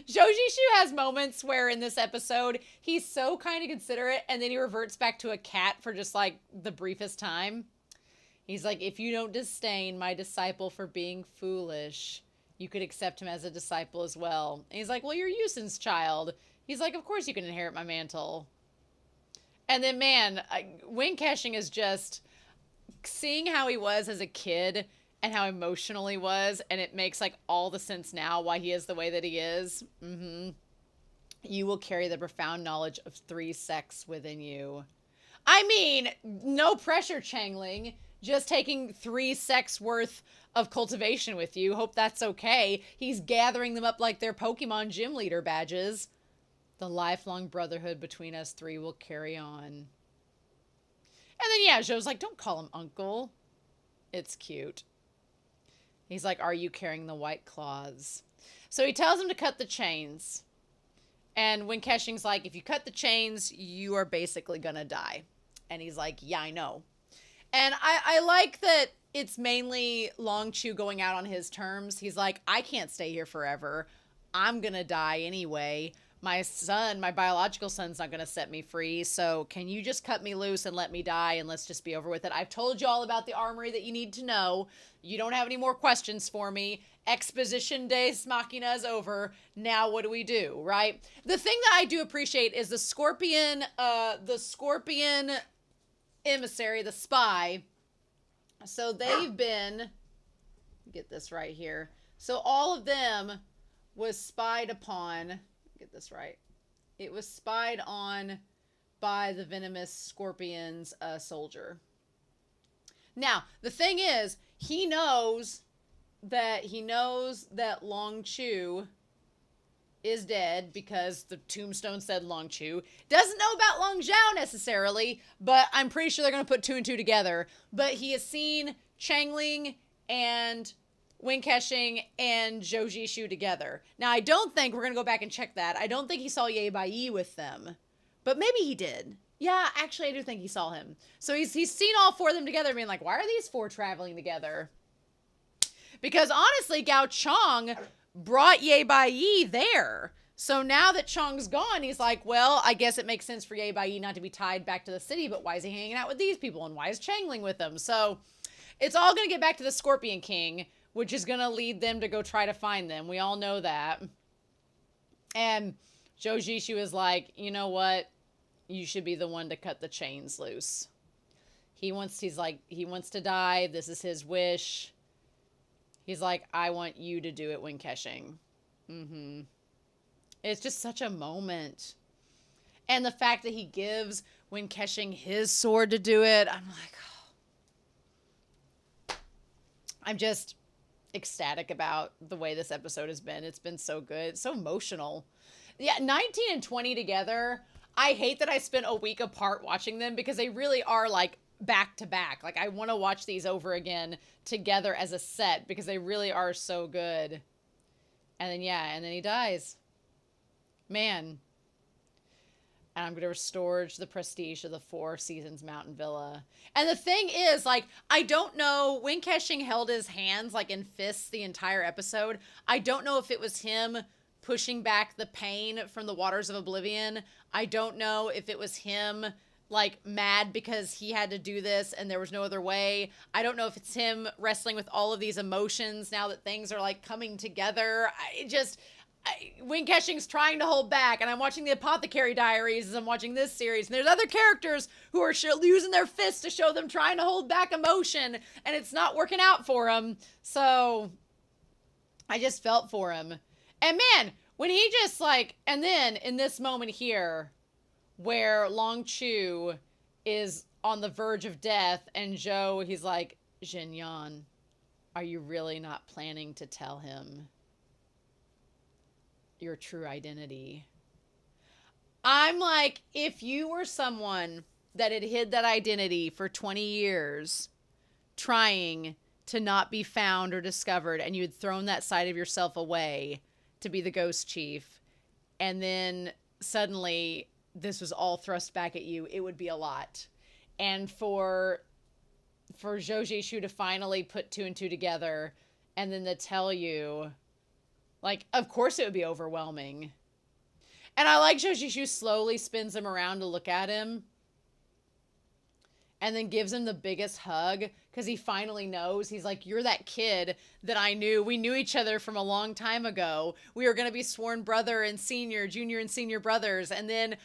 Zhou Jishu has moments where in this episode, he's so kind of considerate, and then he reverts back to a cat for just like the briefest time. He's like, if you don't disdain my disciple for being foolish, you could accept him as a disciple as well. And he's like, well, you're Yusin's child. He's like, of course you can inherit my mantle. And then, man, Wing KeXing is just seeing how he was as a kid and how emotional he was, and it makes like all the sense now why he is the way that he is. You will carry the profound knowledge of 3 sects within you. I mean, no pressure, Changling. Just taking 3 sects worth of cultivation with you. Hope that's okay. He's gathering them up like they're Pokemon gym leader badges. The lifelong brotherhood between us 3 will carry on. And then, yeah, Zhou's like, don't call him uncle. It's cute. He's like, are you carrying the white claws? So he tells him to cut the chains. And when KeXing's like, if you cut the chains, you are basically gonna die. And he's like, yeah, I know. And I like that it's mainly Long Chu going out on his terms. He's like, I can't stay here forever. I'm gonna die anyway. My son, my biological son's not going to set me free, so can you just cut me loose and let me die, and let's just be over with it? I've told you all about the armory that you need to know. You don't have any more questions for me. Exposition Des Machina is over. Now what do we do, right? The thing that I do appreciate is the scorpion emissary, the spy. So they've been, get this right here. So all of them was spied upon. Get this right. It was spied on by the venomous scorpion's soldier. Now, the thing is, he knows that Long Chu is dead because the tombstone said Long Chu. Doesn't know about Long Zhao necessarily, but I'm pretty sure they're going to put 2 and 2 together. But he has seen Changling and Wing Kexing and Zhou Zishu together. Now, I don't think, we're going to go back and check that, I don't think he saw Ye Bai with them. But maybe he did. Yeah, actually, I do think he saw him. So he's seen all four of them together, being like, why are these four traveling together? Because honestly, Gao Chong brought Ye Bai there. So now that Chong's gone, he's like, well, I guess it makes sense for Ye Bai not to be tied back to the city, but why is he hanging out with these people? And why is Changling with them? So it's all going to get back to the Scorpion King, which is going to lead them to go try to find them. We all know that. And Zhou Zishu is like, you know what? You should be the one to cut the chains loose. He wants to die. This is his wish. He's like, I want you to do it, Wing Kexing. Mm-hmm. It's just such a moment. And the fact that he gives Wing Kexing his sword to do it, I'm like, oh. I'm just ecstatic about the way this episode has been. It's been so good. So emotional. Yeah, 19 and 20 together. I hate that I spent a week apart watching them because they really are like back to back. Like I want to watch these over again together as a set because they really are so good. And then he dies. Man. And I'm going to restore the prestige of the Four Seasons Mountain Villa. And the thing is, like, I don't know, Wing Kexing held his hands, like, in fists the entire episode. I don't know if it was him pushing back the pain from the waters of oblivion. I don't know if it was him, like, mad because he had to do this and there was no other way. I don't know if it's him wrestling with all of these emotions now that things are, like, coming together. Wing Kexing's trying to hold back, and I'm watching the Apothecary Diaries as I'm watching this series, and there's other characters who are using their fists to show them trying to hold back emotion, and it's not working out for them. So I just felt for him. And man, when he just like, and then in this moment here, where Long Chu is on the verge of death, and Zhou, he's like, Jin Yan, are you really not planning to tell him your true identity? I'm like, if you were someone that had hid that identity for 20 years, trying to not be found or discovered, and you had thrown that side of yourself away to be the ghost chief, and then suddenly this was all thrust back at you, it would be a lot. And for Zhou Zishu to finally put two and two together, and then to tell you, like, of course it would be overwhelming. And I like Zhou Zishu slowly spins him around to look at him. And then gives him the biggest hug. Because he finally knows. He's like, you're that kid that I knew. We knew each other from a long time ago. We were going to be sworn brother and senior, junior and senior brothers. And then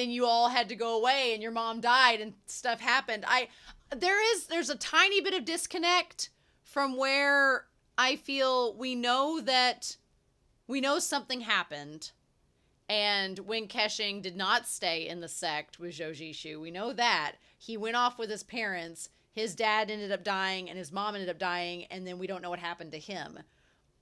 you all had to go away. And your mom died. And stuff happened. There's a tiny bit of disconnect from where I feel we know something happened, and Wing Kexing did not stay in the sect with Zhou Zishu. We know that. He went off with his parents. His dad ended up dying, and his mom ended up dying, and then we don't know what happened to him.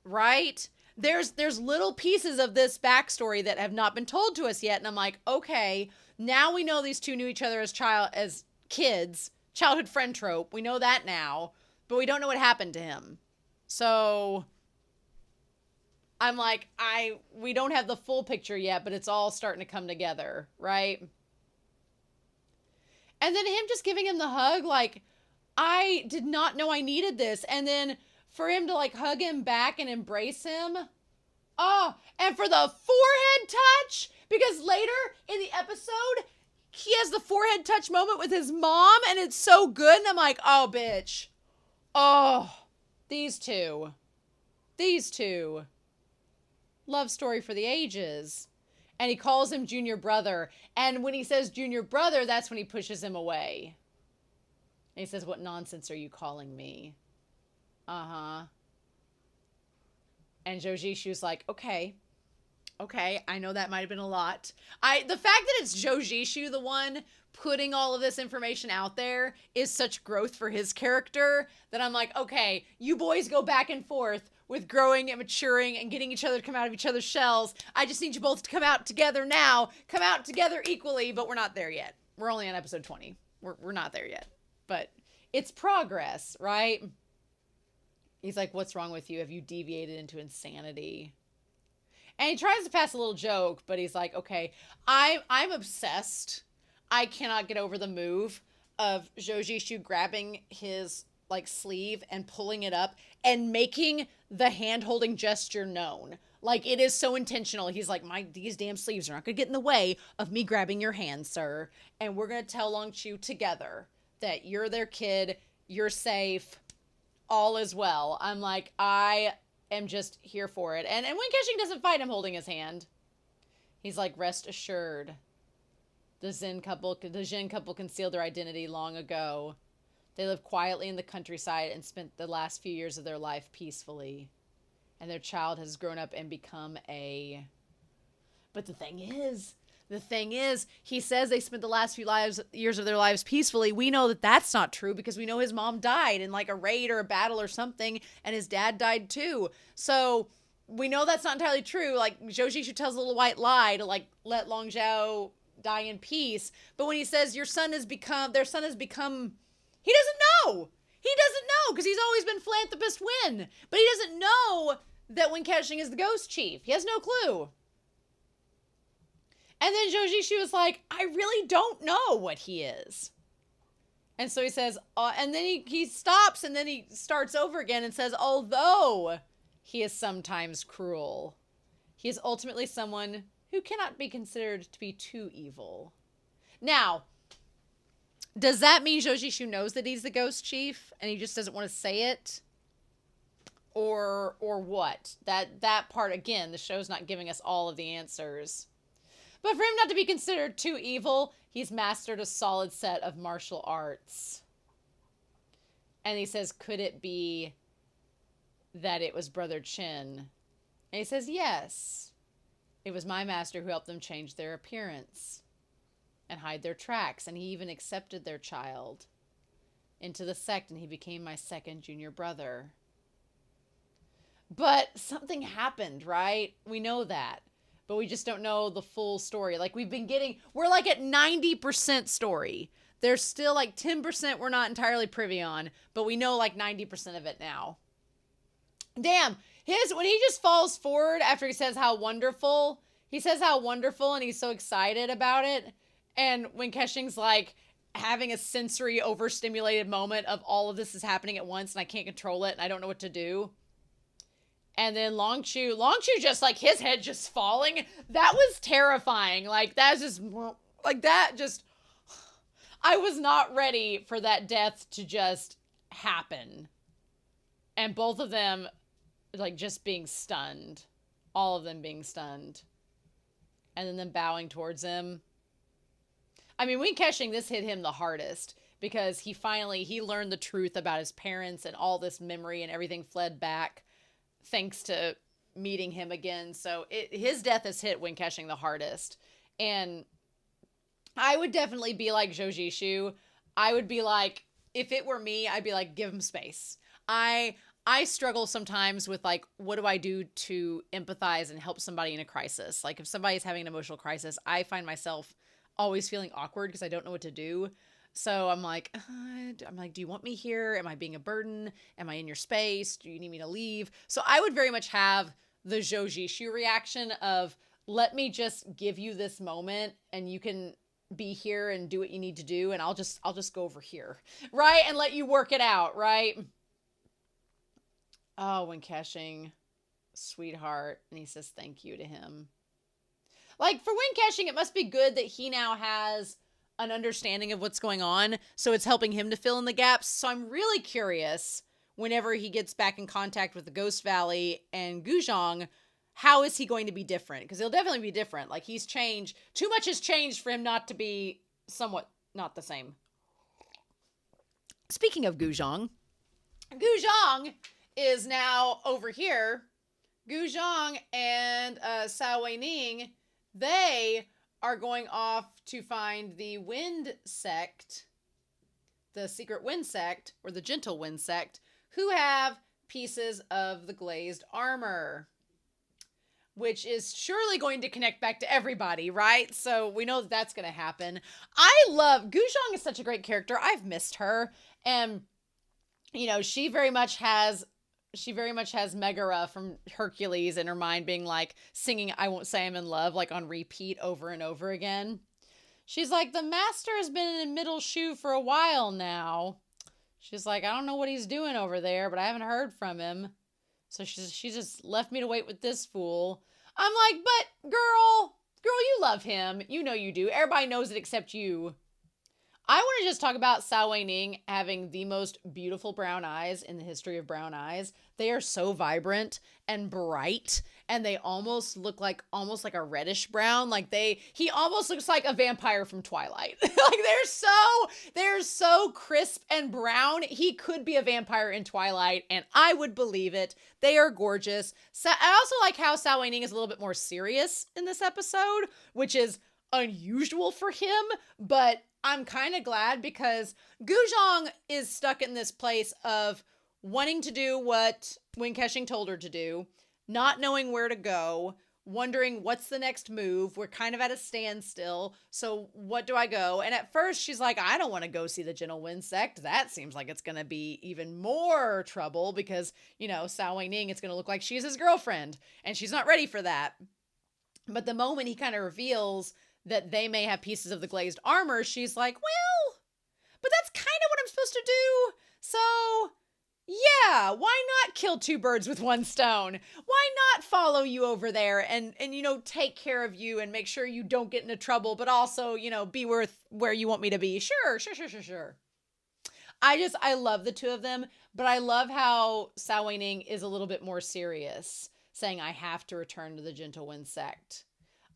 Right? There's little pieces of this backstory that have not been told to us yet, and I'm like, okay, now we know these two knew each other as kids. Childhood friend trope. We know that now, but we don't know what happened to him. So I'm like, we don't have the full picture yet, but it's all starting to come together, right? And then him just giving him the hug, like, I did not know I needed this. And then for him to, like, hug him back and embrace him. Oh, and for the forehead touch, because later in the episode, he has the forehead touch moment with his mom, and it's so good. And I'm like, oh, bitch. Oh, these two. Love story for the ages. And he calls him junior brother. And when he says junior brother, that's when he pushes him away. And he says, what nonsense are you calling me? Uh-huh. And Zhou Zishu's like, okay, I know that might have been a lot. The fact that it's Zhou Zishu, the one putting all of this information out there, is such growth for his character that I'm like, okay, you boys go back and forth with growing and maturing and getting each other to come out of each other's shells. I just need you both to come out together now, come out together equally, but we're not there yet. We're only on episode 20. We're not there yet, but it's progress, right? He's like, what's wrong with you? Have you deviated into insanity? And he tries to pass a little joke, but he's like, okay, I'm obsessed. I cannot get over the move of Zhou grabbing his like sleeve and pulling it up and making the hand-holding gesture known. Like, it is so intentional. He's like, these damn sleeves are not going to get in the way of me grabbing your hand, sir. And we're going to tell Longchu together that you're their kid, you're safe, all is well. I'm like, I am just here for it. And when KeXing doesn't fight him holding his hand, he's like, rest assured. The Jin couple concealed their identity long ago. They lived quietly in the countryside and spent the last few years of their life peacefully. And their child has grown up and become a... But the thing is, he says they spent the last few years of their lives peacefully. We know that that's not true because we know his mom died in like a raid or a battle or something, and his dad died too. So we know that's not entirely true. Like, Zhou tells a little white lie to like let Long Zhao die in peace. But when he says their son has become, he doesn't know. He doesn't know because he's always been philanthropist Win. But he doesn't know that when KeXing is the ghost chief. He has no clue. And then Zhou is like, I really don't know what he is. And so he says, and then he stops and then he starts over again and says, although he is sometimes cruel, he is ultimately someone who cannot be considered to be too evil. Now, does that mean Zhou knows that he's the ghost chief and he just doesn't want to say it? Or what? That part, again, the show's not giving us all of the answers. But for him not to be considered too evil, he's mastered a solid set of martial arts. And he says, could it be that it was Brother Chin? And he says, yes. It was my master who helped them change their appearance and hide their tracks. And he even accepted their child into the sect, and he became my second junior brother. But something happened, right? We know that. But we just don't know the full story. Like, we're like at 90% story. There's still like 10% we're not entirely privy on, but we know like 90% of it now. Damn, when he just falls forward after he says how wonderful, and he's so excited about it. And when KeXing's like having a sensory overstimulated moment of all of this is happening at once and I can't control it and I don't know what to do. And then Longchu just like his head just falling. That was terrifying. Like, that's just, I was not ready for that death to just happen. And both of them, like, just being stunned. All of them being stunned. And then them bowing towards him. I mean, when KeXing, this hit him the hardest. Because he learned the truth about his parents and all this memory and everything fled back. Thanks to meeting him again. So his death has hit Wen Keqing the hardest. And I would definitely be like Zhou. I would be like, if it were me, I'd be like, give him space. I struggle sometimes with like, what do I do to empathize and help somebody in a crisis? Like, if somebody's having an emotional crisis, I find myself always feeling awkward because I don't know what to do. So I'm like, do you want me here? Am I being a burden? Am I in your space? Do you need me to leave? So I would very much have the Zhou reaction of, let me just give you this moment and you can be here and do what you need to do. And I'll just go over here. Right. And let you work it out. Right. Oh, Wen Keqing, sweetheart. And he says, thank you to him. Like, for Wen Keqing, it must be good that he now has an understanding of what's going on, so it's helping him to fill in the gaps. So I'm really curious, whenever he gets back in contact with the Ghost Valley and Guzhong, how is he going to be different? Because he'll definitely be different. Like, he's changed. Too much has changed for him not to be somewhat not the same. Speaking of Guzhong is now over here. Guzhong and Cao Weining, they are going off to find the Wind Sect, the secret Wind Sect, or the Gentle Wind Sect, who have pieces of the glazed armor, which is surely going to connect back to everybody, right? So we know that that's going to happen. Guzhong is such a great character. I've missed her. And, you know, she very much has she very much has Megara from Hercules in her mind, being like singing I Won't Say I'm in Love like on repeat over and over again. She's like, the master has been in middle shoe for a while now. She's like, I don't know what he's doing over there, but I haven't heard from him. So she just left me to wait with this fool. I'm like, but girl, you love him. You know you do. Everybody knows it except you. I want to just talk about Sao Wei-ning having the most beautiful brown eyes in the history of brown eyes. They are so vibrant and bright, and they almost look like a reddish brown. Like he almost looks like a vampire from Twilight. Like they're so crisp and brown. He could be a vampire in Twilight, and I would believe it. They are gorgeous. So I also like how Sao Wei-ning is a little bit more serious in this episode, which is unusual for him, but I'm kind of glad because Guzhong is stuck in this place of wanting to do what Wen Keqing told her to do, not knowing where to go, wondering what's the next move. We're kind of at a standstill. So what do I go? And at first she's like, I don't want to go see the Gentle Wind sect. That seems like it's going to be even more trouble because, Sao Wei-ning, it's going to look like she's his girlfriend and she's not ready for that. But the moment he kind of reveals that they may have pieces of the glazed armor, she's like, well, but that's kind of what I'm supposed to do. So, yeah, why not kill two birds with one stone? Why not follow you over there and take care of you and make sure you don't get into trouble, but also, be where you want me to be? Sure. I love the two of them, but I love how Sao Wei-ning is a little bit more serious, saying I have to return to the Gentle Wind sect.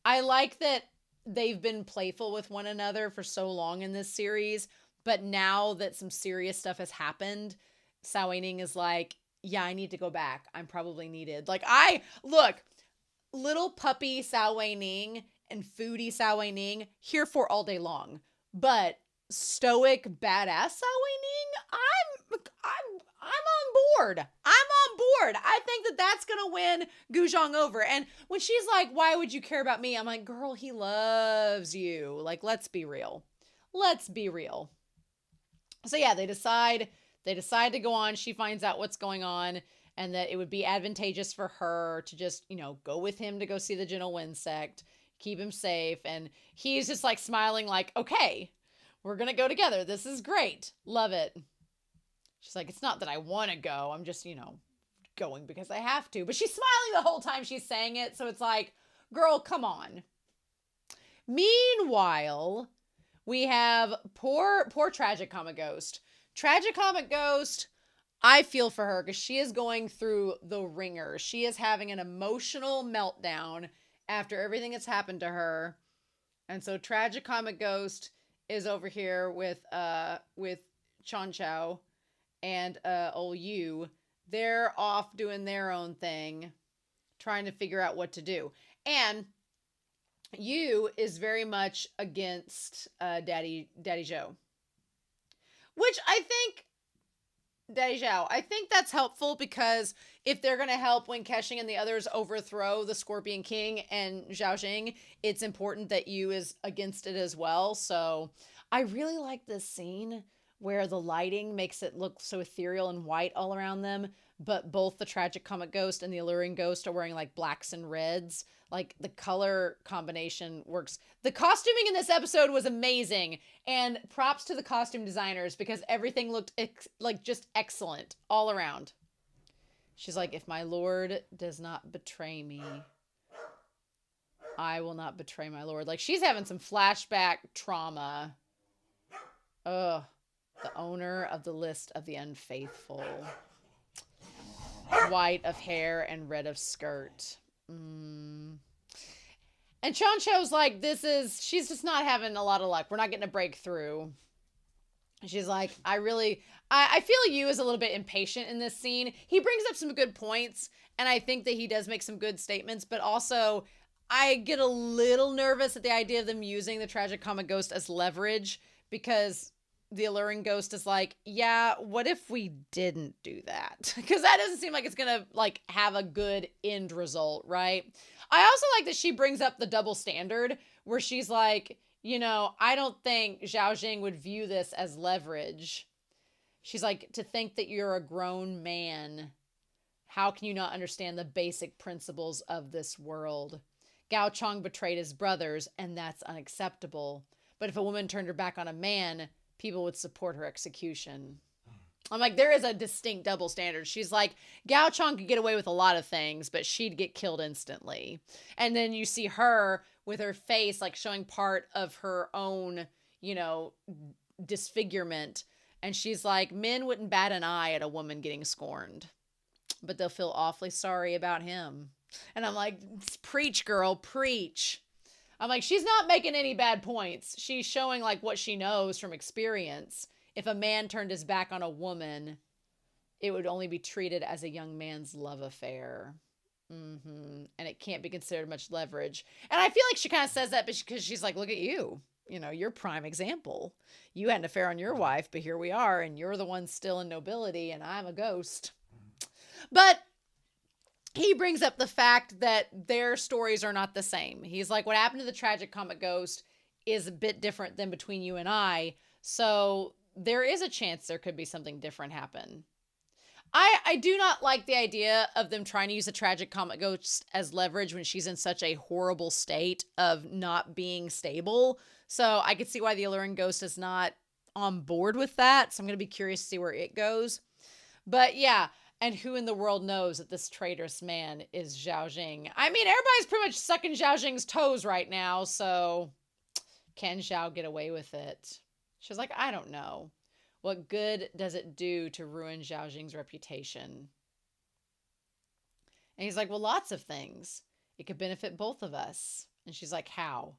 I like that they've been playful with one another for so long in this series, but now that some serious stuff has happened, Sao Wei-ning is like, yeah, I need to go back. I'm probably needed. Like, little puppy Sao Wei-ning and foodie Sao Wei-ning here for all day long, but stoic badass Sao Wei-ning, I'm on board. I think that that's going to win Guzhong over. And when she's like, why would you care about me? I'm like, girl, he loves you. Like, let's be real. So yeah, they decide to go on. She finds out what's going on and that it would be advantageous for her to just, go with him to go see the Gentle Wind sect, keep him safe. And he's just like smiling like, okay, we're going to go together. This is great. Love it. She's like, it's not that I want to go. I'm just, going because I have to. But she's smiling the whole time she's saying it. So it's like, girl, come on. Meanwhile, we have poor Tragic Comic Ghost. Tragic Comic Ghost, I feel for her because she is going through the ringer. She is having an emotional meltdown after everything that's happened to her. And so Tragic Comic Ghost is over here with Chan Chao and old Yu. They're off doing their own thing, trying to figure out what to do. And Yu is very much against Daddy Zhou. Which I think that's helpful because if they're going to help Wen Keqing and the others overthrow the Scorpion King and Zhao Jing, it's important that Yu is against it as well. So I really like this scene where the lighting makes it look so ethereal and white all around them, but both the Tragic Comic Ghost and the Alluring Ghost are wearing like blacks and reds. Like the color combination works. The costuming in this episode was amazing, and props to the costume designers because everything looked like just excellent all around. She's like, if my lord does not betray me, I will not betray my lord. Like she's having some flashback trauma. Ugh. The owner of the list of the unfaithful. White of hair and red of skirt. And Chan Chao's like, she's just not having a lot of luck. We're not getting a breakthrough. She's like, I feel Yu is a little bit impatient in this scene. He brings up some good points, and I think that he does make some good statements, but also I get a little nervous at the idea of them using the Tragic Comic Ghost as leverage because the Alluring Ghost is like, yeah, what if we didn't do that? Because that doesn't seem like it's going to like have a good end result, right? I also like that she brings up the double standard where she's like, I don't think Zhao Jing would view this as leverage. She's like, to think that you're a grown man How can you not understand the basic principles of this world? Gao Chong betrayed his brothers, and that's unacceptable. But if a woman turned her back on a man, people would support her execution. I'm like, there is a distinct double standard. She's like, Gao Chong could get away with a lot of things, but she'd get killed instantly. And then you see her with her face like showing part of her own, disfigurement. And she's like, men wouldn't bat an eye at a woman getting scorned, but they'll feel awfully sorry about him. And I'm like, preach, girl, preach. I'm like, she's not making any bad points. She's showing like what she knows from experience. If a man turned his back on a woman, it would only be treated as a young man's love affair. And it can't be considered much leverage. And I feel like she kind of says that because she's like, look at you. You're prime example. You had an affair on your wife, but here we are, and you're the one still in nobility, and I'm a ghost. But he brings up the fact that their stories are not the same. He's like, what happened to the tragic comic ghost is a bit different than between you and I. So there is a chance there could be something different happen. I do not like the idea of them trying to use a tragic comic ghost as leverage when she's in such a horrible state of not being stable. So I could see why the Alluring Ghost is not on board with that. So I'm going to be curious to see where it goes. But yeah, and who in the world knows that this traitorous man is Zhao Jing? I mean, everybody's pretty much sucking Zhao Jing's toes right now. So can Zhao get away with it? She's like, I don't know. What good does it do to ruin Zhao Jing's reputation? And he's like, well, lots of things. It could benefit both of us. And she's like, how?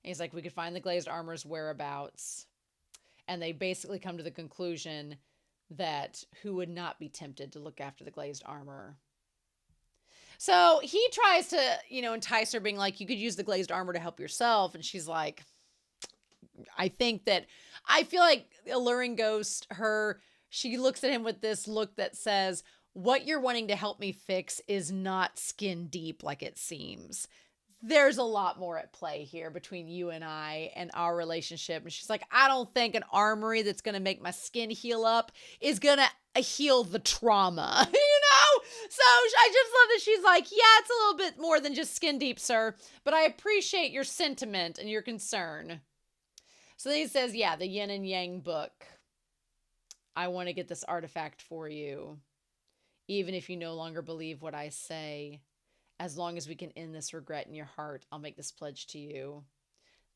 And he's like, we could find the glazed armor's whereabouts. And they basically come to the conclusion that who would not be tempted to look after the glazed armor? So he tries to, entice her, being like, you could use the glazed armor to help yourself. And she's like, I feel like Alluring Ghost, she looks at him with this look that says, what you're wanting to help me fix is not skin deep like it seems. There's a lot more at play here between you and I and our relationship. And she's like, I don't think an armory that's going to make my skin heal up is going to heal the trauma, So I just love that she's like, yeah, it's a little bit more than just skin deep, sir, but I appreciate your sentiment and your concern. So then he says, yeah, the yin and yang book. I want to get this artifact for you. Even if you no longer believe what I say, as long as we can end this regret in your heart, I'll make this pledge to you.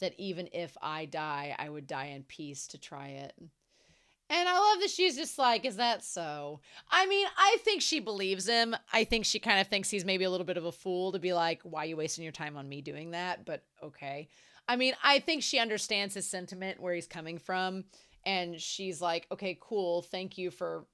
That even if I die, I would die in peace to try it. And I love that she's just like, is that so? I mean, I think she believes him. I think she kind of thinks he's maybe a little bit of a fool to be like, why are you wasting your time on me doing that? But okay. I mean, I think she understands his sentiment, where he's coming from. And she's like, okay, cool. Thank you for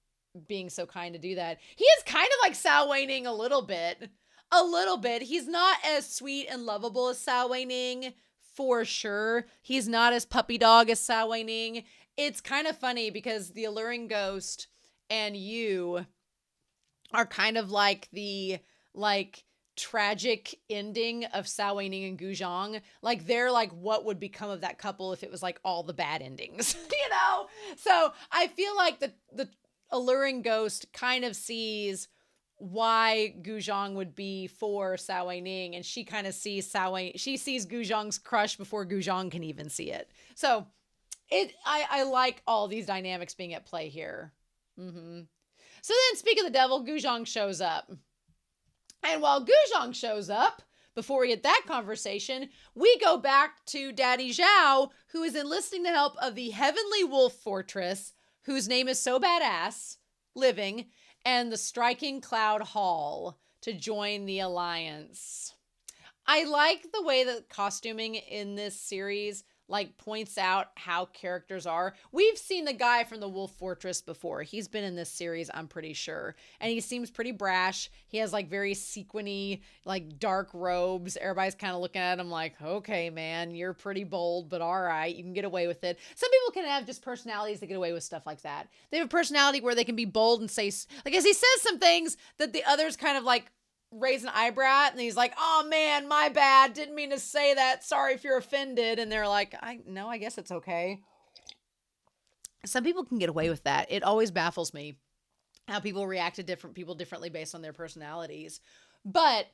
being so kind to do that. He is kind of like Sao Wei-ning a little bit. A little bit. He's not as sweet and lovable as Sao Wei-ning, for sure. He's not as puppy dog as Sao Wei-ning. It's kind of funny because the Alluring Ghost and you are kind of like the, tragic ending of Sao Wei-ning and Gu Zhang. Like, they're like what would become of that couple if it was like all the bad endings, So I feel like the Alluring Ghost kind of sees why Gu Zhang would be for Sao Wei-ning, and she kind of sees she sees Gu Zhang's crush before Gu Zhang can even see it. So I like all these dynamics being at play here. So then, speak of the devil, Gu Zhang shows up. And while Gu Zhang shows up, before we get that conversation, we go back to Daddy Zhao, who is enlisting the help of the Heavenly Wolf Fortress, whose name is so badass, living, and the Striking Cloud Hall to join the alliance. I like the way that costuming in this series points out how characters are. We've seen the guy from the Wolf Fortress before. He's been in this series, I'm pretty sure. And he seems pretty brash. He has very sequiny, dark robes. Everybody's kind of looking at him like, okay, man, you're pretty bold, but all right, you can get away with it. Some people can have just personalities that get away with stuff like that. They have a personality where they can be bold and say, as he says some things that the others kind of raise an eyebrow at, and he's like, oh man, my bad, didn't mean to say that, sorry if you're offended. And they're like, I guess it's okay. Some people can get away with that. It always baffles me how people react to different people differently based on their personalities. But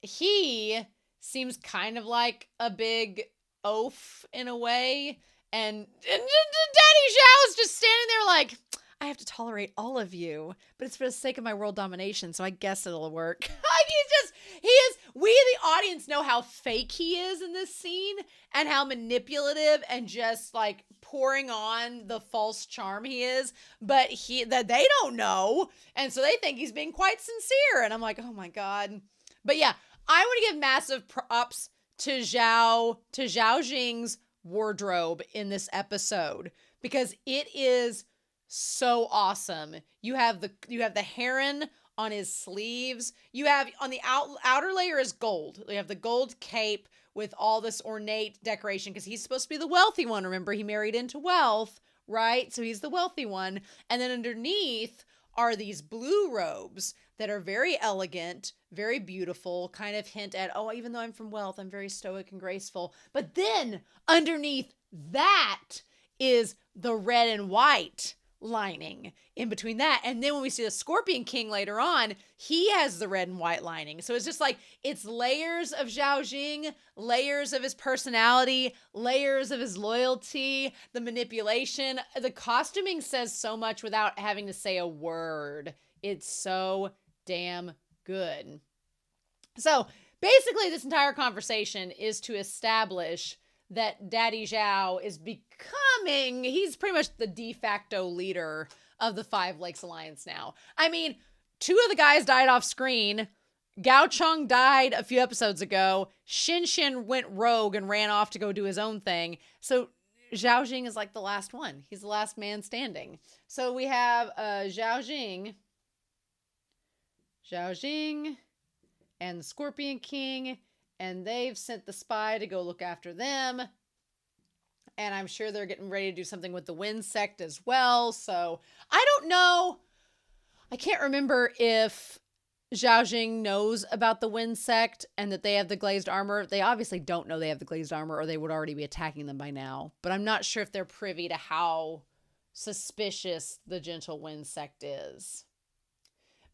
he seems kind of like a big oaf in a way. And Daddy Zhao is just standing there like, I have to tolerate all of you, but it's for the sake of my world domination, so I guess it'll work. We the audience know how fake he is in this scene and how manipulative and just like pouring on the false charm he is, but that they don't know. And so they think he's being quite sincere. And I'm like, oh my God. But yeah, I want to give massive props to Zhao Jing's wardrobe in this episode because it is so awesome. You have the heron on his sleeves. You have on the outer layer is gold. You have the gold cape with all this ornate decoration because he's supposed to be the wealthy one. Remember, he married into wealth, right? So he's the wealthy one. And then underneath are these blue robes that are very elegant, very beautiful, kind of hint at, oh, even though I'm from wealth, I'm very stoic and graceful. But then underneath that is the red and white lining in between that. And then when we see the Scorpion King later on, he has the red and white lining. So it's just like, it's layers of Zhao Jing, layers of his personality, layers of his loyalty, the manipulation. The costuming says so much without having to say a word. It's so damn good. So basically this entire conversation is to establish that Daddy Zhao is he's pretty much the de facto leader of the Five Lakes Alliance now. I mean, two of the guys died off screen. Gao Cheng died a few episodes ago. Xin went rogue and ran off to go do his own thing. So Zhao Jing is like the last one. He's the last man standing. So we have Zhao Jing and the Scorpion King, and they've sent the spy to go look after them. And I'm sure they're getting ready to do something with the Wind Sect as well. So I don't know. I can't remember if Zhao Jing knows about the Wind Sect and that they have the glazed armor. They obviously don't know they have the glazed armor or they would already be attacking them by now. But I'm not sure if they're privy to how suspicious the Gentle Wind Sect is.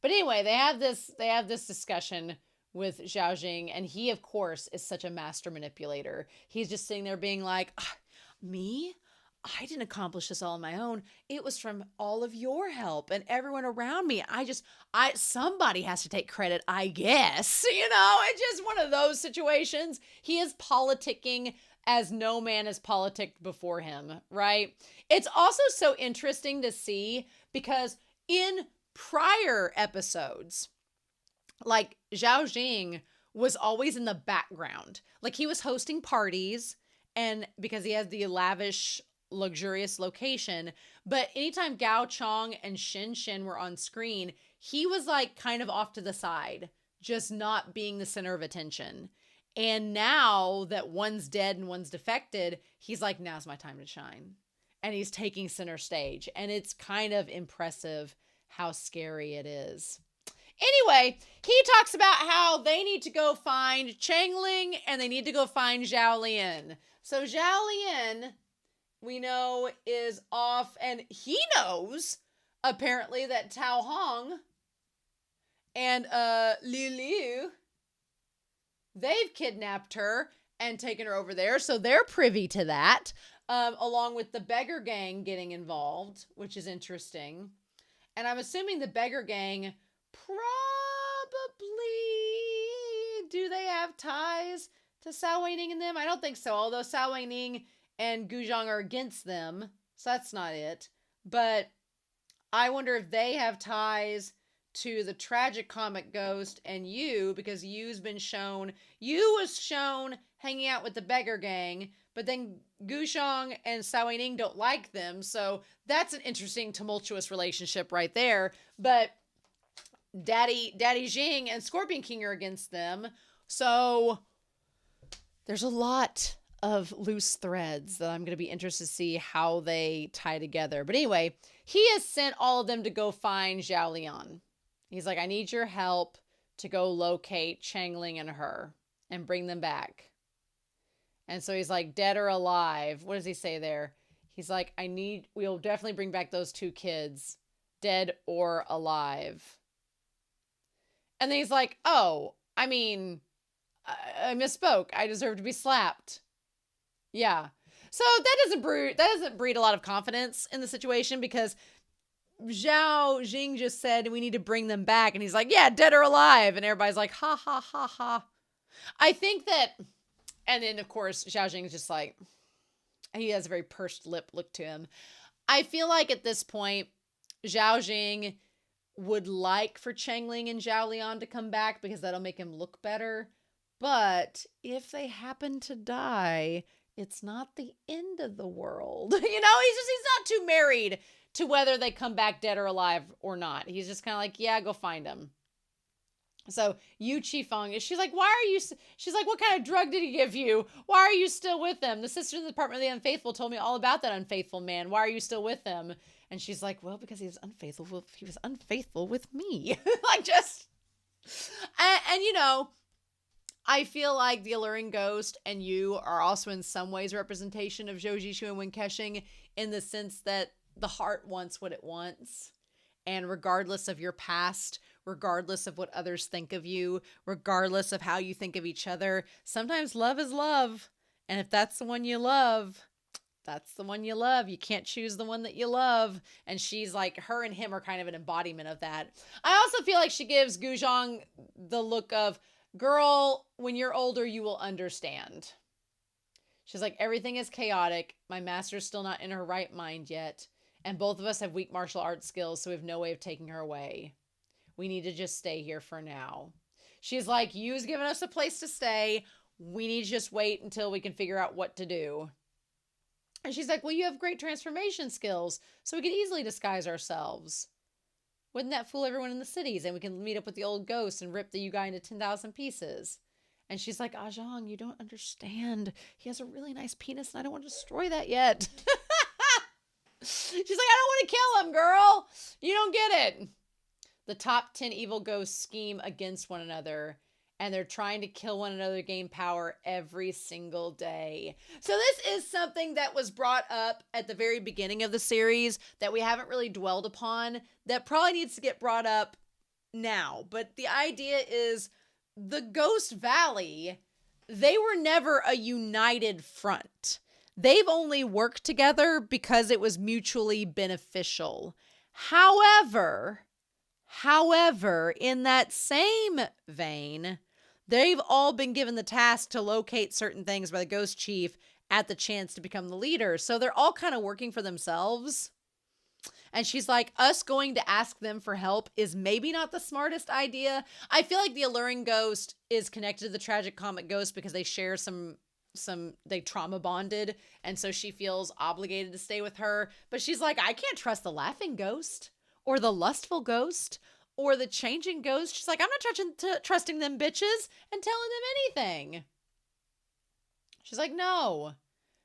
But anyway, they have this discussion with Zhao Jing, and he, of course, is such a master manipulator. He's just sitting there being like, me? I didn't accomplish this all on my own. It was from all of your help and everyone around me. Somebody has to take credit, I guess. It's just one of those situations. He is politicking as no man has politicked before him, right? It's also so interesting to see because in prior episodes, like Zhao Jing was always in the background. Like he was hosting parties and because he has the lavish, luxurious location. But anytime Gao Cheng and Xin were on screen, he was like kind of off to the side, just not being the center of attention. And now that one's dead and one's defected, he's like, now's my time to shine. And he's taking center stage. And it's kind of impressive how scary it is. Anyway, he talks about how they need to go find Changling and they need to go find Zhao Lian. So Zhao Lian, we know, is off, and he knows, apparently, that Tao Hong and Liu Liu, they've kidnapped her and taken her over there, so they're privy to that, along with the beggar gang getting involved, which is interesting. And I'm assuming the beggar gang probably, do they have ties to Cao Weining and them? I don't think so, although Cao Weining and Gu Zhang are against them, so that's not it. But I wonder if they have ties to the tragic comic ghost and Yu, because Yu was shown hanging out with the beggar gang, but then Gu Zhang and Cao Weining don't like them, so that's an interesting tumultuous relationship right there. But Daddy Jing and Scorpion King are against them, so there's a lot of loose threads that I'm going to be interested to see how they tie together. But anyway, he has sent all of them to go find Zhao Lian. He's like, I need your help to go locate Changling and her and bring them back. And so he's like, dead or alive. What does he say there? He's like, we'll definitely bring back those two kids, dead or alive. And then he's like, oh, I mean, I misspoke. I deserve to be slapped. Yeah. So that doesn't breed a lot of confidence in the situation, because Zhao Jing just said we need to bring them back, and he's like, yeah, dead or alive, and everybody's like, ha ha ha ha. I think that, and then of course Zhao Jing is just like, he has a very pursed lip look to him. I feel like at this point, Zhao Jing would like for Changling and Zhao Lian to come back because that'll make him look better. But if they happen to die, it's not the end of the world. You know, he's not too married to whether they come back dead or alive or not. He's just kind of like, yeah, go find them. So Yu Qifeng, she's like, she's like, what kind of drug did he give you? Why are you still with him? The sister in the Department of the Unfaithful told me all about that unfaithful man. Why are you still with him? And she's like, well, because he was unfaithful with me. Like, just, and you know, I feel like the Alluring Ghost and you are also in some ways a representation of Zhou Zishu and Wen Kexing, in the sense that the heart wants what it wants. And regardless of your past, regardless of what others think of you, regardless of how you think of each other, sometimes love is love. And if that's the one you love, that's the one you love. You can't choose the one that you love. And she's like, her and him are kind of an embodiment of that. I also feel like she gives Guzhong the look of, girl, when you're older, you will understand. She's like, everything is chaotic. My master's still not in her right mind yet. And both of us have weak martial arts skills, so we have no way of taking her away. We need to just stay here for now. She's like, you's given us a place to stay. We need to just wait until we can figure out what to do. And she's like, well, you have great transformation skills, so we could easily disguise ourselves. Wouldn't that fool everyone in the cities? And we can meet up with the old ghost and rip the Yu guy into 10,000 pieces. And she's like, Ah Zhang, you don't understand. He has a really nice penis, and I don't want to destroy that yet. She's like, I don't want to kill him, girl. You don't get it. The top 10 evil ghosts scheme against one another, and they're trying to kill one another to gain power every single day. So this is something that was brought up at the very beginning of the series that we haven't really dwelled upon, that probably needs to get brought up now. But the idea is, the Ghost Valley, they were never a united front. They've only worked together because it was mutually beneficial. However, in that same vein, they've all been given the task to locate certain things by the Ghost Chief at the chance to become the leader. So they're all kind of working for themselves. And she's like, us going to ask them for help is maybe not the smartest idea. I feel like the Alluring Ghost is connected to the Tragic Comic Ghost because they share they trauma bonded, and so she feels obligated to stay with her. But she's like, I can't trust the Laughing Ghost or the Lustful Ghost or the Changing Ghost. She's like, I'm not trusting them bitches and telling them anything. She's like, no,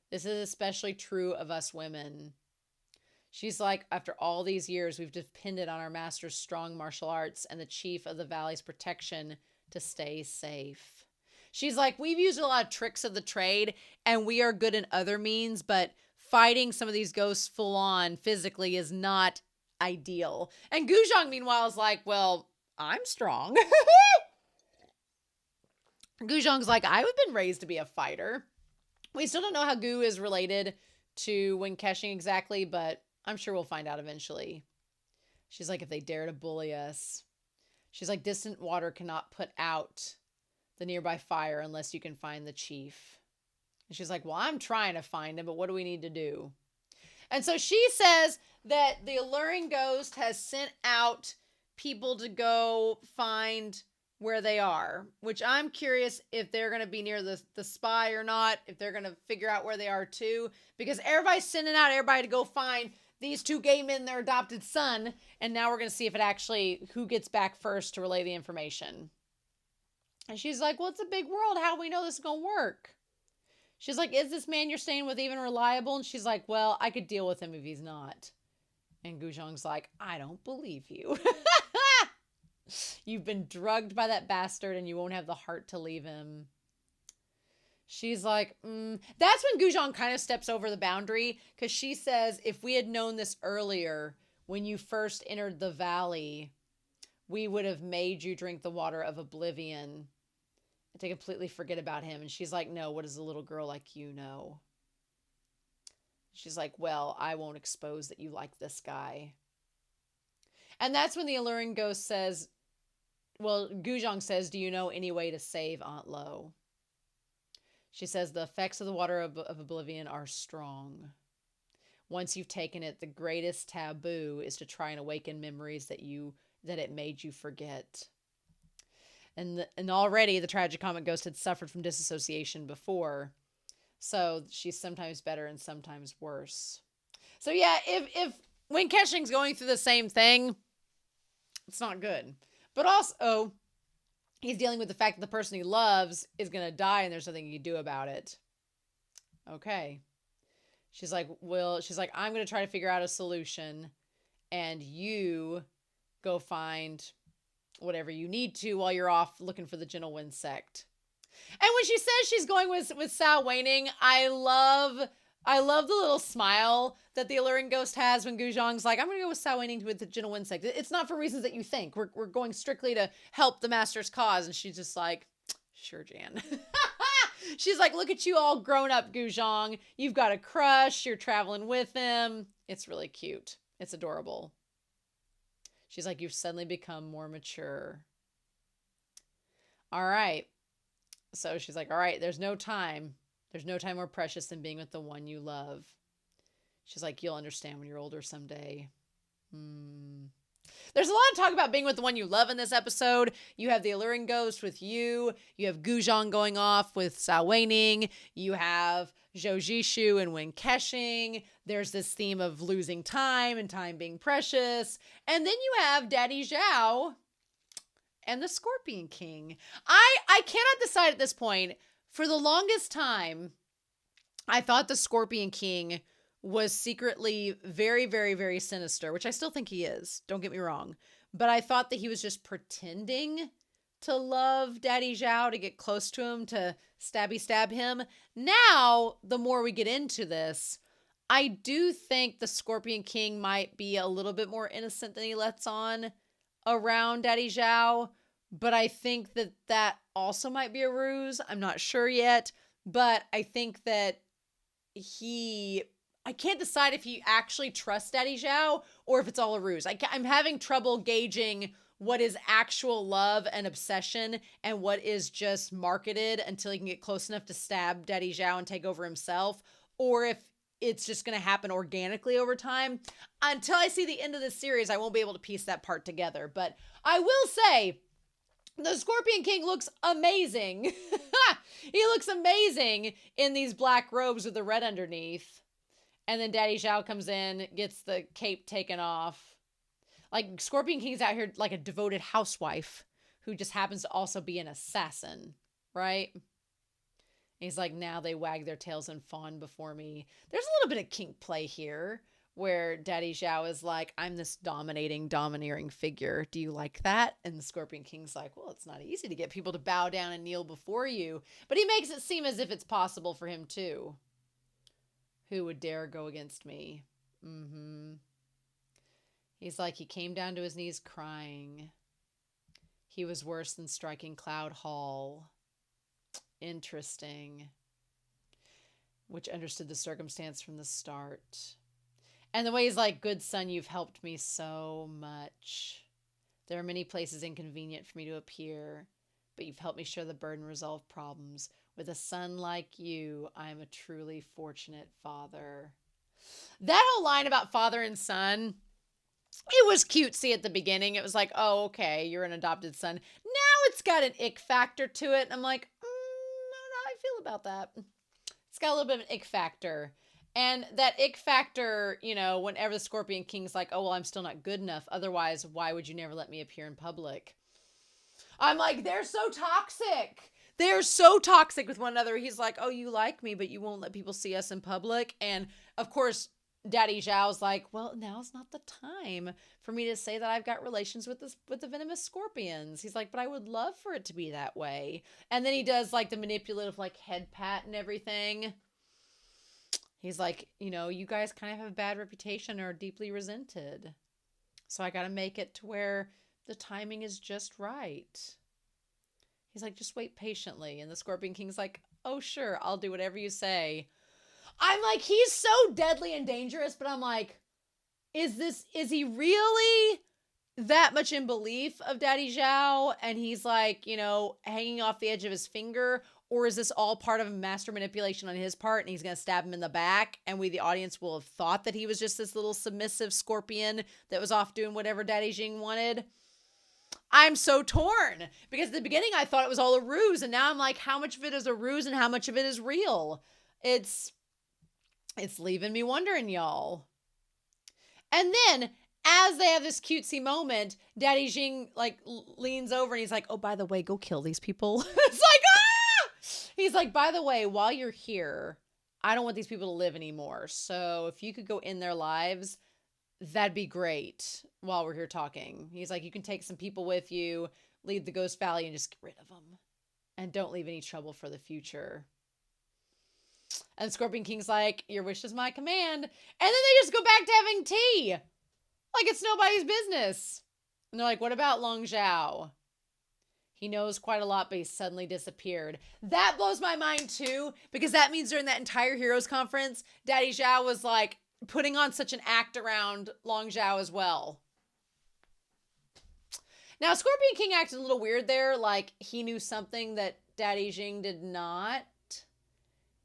this is especially true of us women. She's like, after all these years, we've depended on our master's strong martial arts and the chief of the valley's protection to stay safe. She's like, we've used a lot of tricks of the trade, and we are good in other means, but fighting some of these ghosts full on physically is not ideal. And Guzhong, meanwhile, is like, well, I'm strong. Guzhong's like, I've been raised to be a fighter. We still don't know how Gu is related to Wen Kexing exactly, but I'm sure we'll find out eventually. She's like, if they dare to bully us. She's like, distant water cannot put out the nearby fire unless you can find the chief. And she's like, well, I'm trying to find him, but what do we need to do? And so she says that the Alluring Ghost has sent out people to go find where they are, which I'm curious if they're going to be near the spy or not, if they're going to figure out where they are too, because everybody's sending out everybody to go find these two gay men, their adopted son, and now we're going to see if it actually, who gets back first to relay the information. And she's like, well, it's a big world. How do we know this is going to work? She's like, is this man you're staying with even reliable? And she's like, well, I could deal with him if he's not. And Guzhong's like, I don't believe you. You've been drugged by that bastard and you won't have the heart to leave him. She's like, That's when Guzhong kind of steps over the boundary, because she says, if we had known this earlier, when you first entered the valley, we would have made you drink the water of oblivion to completely forget about him. And she's like, no, what does a little girl like you know? She's like, well, I won't expose that you like this guy. And that's when the alluring ghost says, well, Guzhong says, do you know any way to save Aunt Lo? She says, the effects of the water of oblivion are strong. Once you've taken it, the greatest taboo is to try and awaken memories that it made you forget. And already the tragicomic ghost had suffered from disassociation before. So she's sometimes better and sometimes worse. So yeah, if when KeXing's going through the same thing, it's not good. But also, he's dealing with the fact that the person he loves is going to die and there's nothing you can do about it. Okay. She's like, I'm going to try to figure out a solution and you go find whatever you need to while you're off looking for the Gentle Wind sect. And when she says she's going with Sao Waning, I love the little smile that the alluring ghost has when Guzhong's like, I'm going to go with Sao Waning with the Gentle Wind sect. It's not for reasons that you think. We're going strictly to help the master's cause. And she's just like, sure, Jan. She's like, look at you all grown up, Guzhong. You've got a crush. You're traveling with him. It's really cute. It's adorable. She's like, you've suddenly become more mature. All right. So she's like, all right, there's no time. There's no time more precious than being with the one you love. She's like, you'll understand when you're older someday. There's a lot of talk about being with the one you love in this episode. You have the alluring ghost with you. You have Guzhong going off with Sao Waning. You have Zhou Zishu and Wen KeXing. There's this theme of losing time and time being precious. And then you have Daddy Zhou and the Scorpion King. I cannot decide at this point. For the longest time, I thought the Scorpion King was secretly very, very, very sinister, which I still think he is. Don't get me wrong. But I thought that he was just pretending to love Daddy Zhou, to get close to him, to stab him. Now, the more we get into this, I do think the Scorpion King might be a little bit more innocent than he lets on around Daddy Zhou. But I think that also might be a ruse. I'm not sure yet. But I think that I can't decide if he actually trusts Daddy Zhou or if it's all a ruse. I'm having trouble gauging what is actual love and obsession and what is just marketed until he can get close enough to stab Daddy Zhou and take over himself, or if it's just going to happen organically over time. Until I see the end of this series, I won't be able to piece that part together. But I will say, the Scorpion King looks amazing. He looks amazing in these black robes with the red underneath. And then Daddy Zhou comes in, gets the cape taken off. Like, Scorpion King's out here like a devoted housewife who just happens to also be an assassin, right? And he's like, now they wag their tails and fawn before me. There's a little bit of kink play here where Daddy Zhou is like, I'm this domineering figure. Do you like that? And the Scorpion King's like, well, it's not easy to get people to bow down and kneel before you. But he makes it seem as if it's possible for him too. Who would dare go against me? He's like, he came down to his knees crying. He was worse than striking Cloud Hall. Interesting. Which understood the circumstance from the start. And the way he's like, good son, you've helped me so much. There are many places inconvenient for me to appear, but you've helped me share the burden, resolve problems. With a son like you, I am a truly fortunate father. That whole line about father and son, it was cutesy at the beginning. It was like, oh, okay, you're an adopted son. Now it's got an ick factor to it. And I'm like, I don't know how I feel about that. It's got a little bit of an ick factor. And that ick factor, you know, whenever the Scorpion King's like, oh, well, I'm still not good enough. Otherwise, why would you never let me appear in public? I'm like, they're so toxic. They're so toxic with one another. He's like, oh, you like me, but you won't let people see us in public. And of course, Daddy Zhao's like, well, now's not the time for me to say that I've got relations with the venomous scorpions. He's like, but I would love for it to be that way. And then he does like the manipulative like head pat and everything. He's like, you know, you guys kind of have a bad reputation or are deeply resented. So I got to make it to where the timing is just right. He's like, just wait patiently. And the Scorpion King's like, oh, sure, I'll do whatever you say. I'm like, he's so deadly and dangerous, but I'm like, is he really that much in belief of Daddy Zhou? And he's like, hanging off the edge of his finger? Or is this all part of a master manipulation on his part and he's going to stab him in the back? And we, the audience, will have thought that he was just this little submissive scorpion that was off doing whatever Daddy Jing wanted. I'm so torn because at the beginning I thought it was all a ruse. And now I'm like, how much of it is a ruse and how much of it is real? It's leaving me wondering, y'all. And then as they have this cutesy moment, Daddy Jing like leans over and he's like, oh, by the way, go kill these people. It's like, ah! He's like, by the way, while you're here, I don't want these people to live anymore. So if you could go in their lives, that'd be great while we're here talking. He's like, you can take some people with you, leave the Ghost Valley and just get rid of them. And don't leave any trouble for the future. And Scorpion King's like, your wish is my command. And then they just go back to having tea. Like it's nobody's business. And they're like, what about Long Zhao? He knows quite a lot, but he suddenly disappeared. That blows my mind too, because that means during that entire Heroes Conference, Daddy Zhou was like putting on such an act around Long Zhao as well. Now, Scorpion King acted a little weird there, like he knew something that Daddy Jing did not.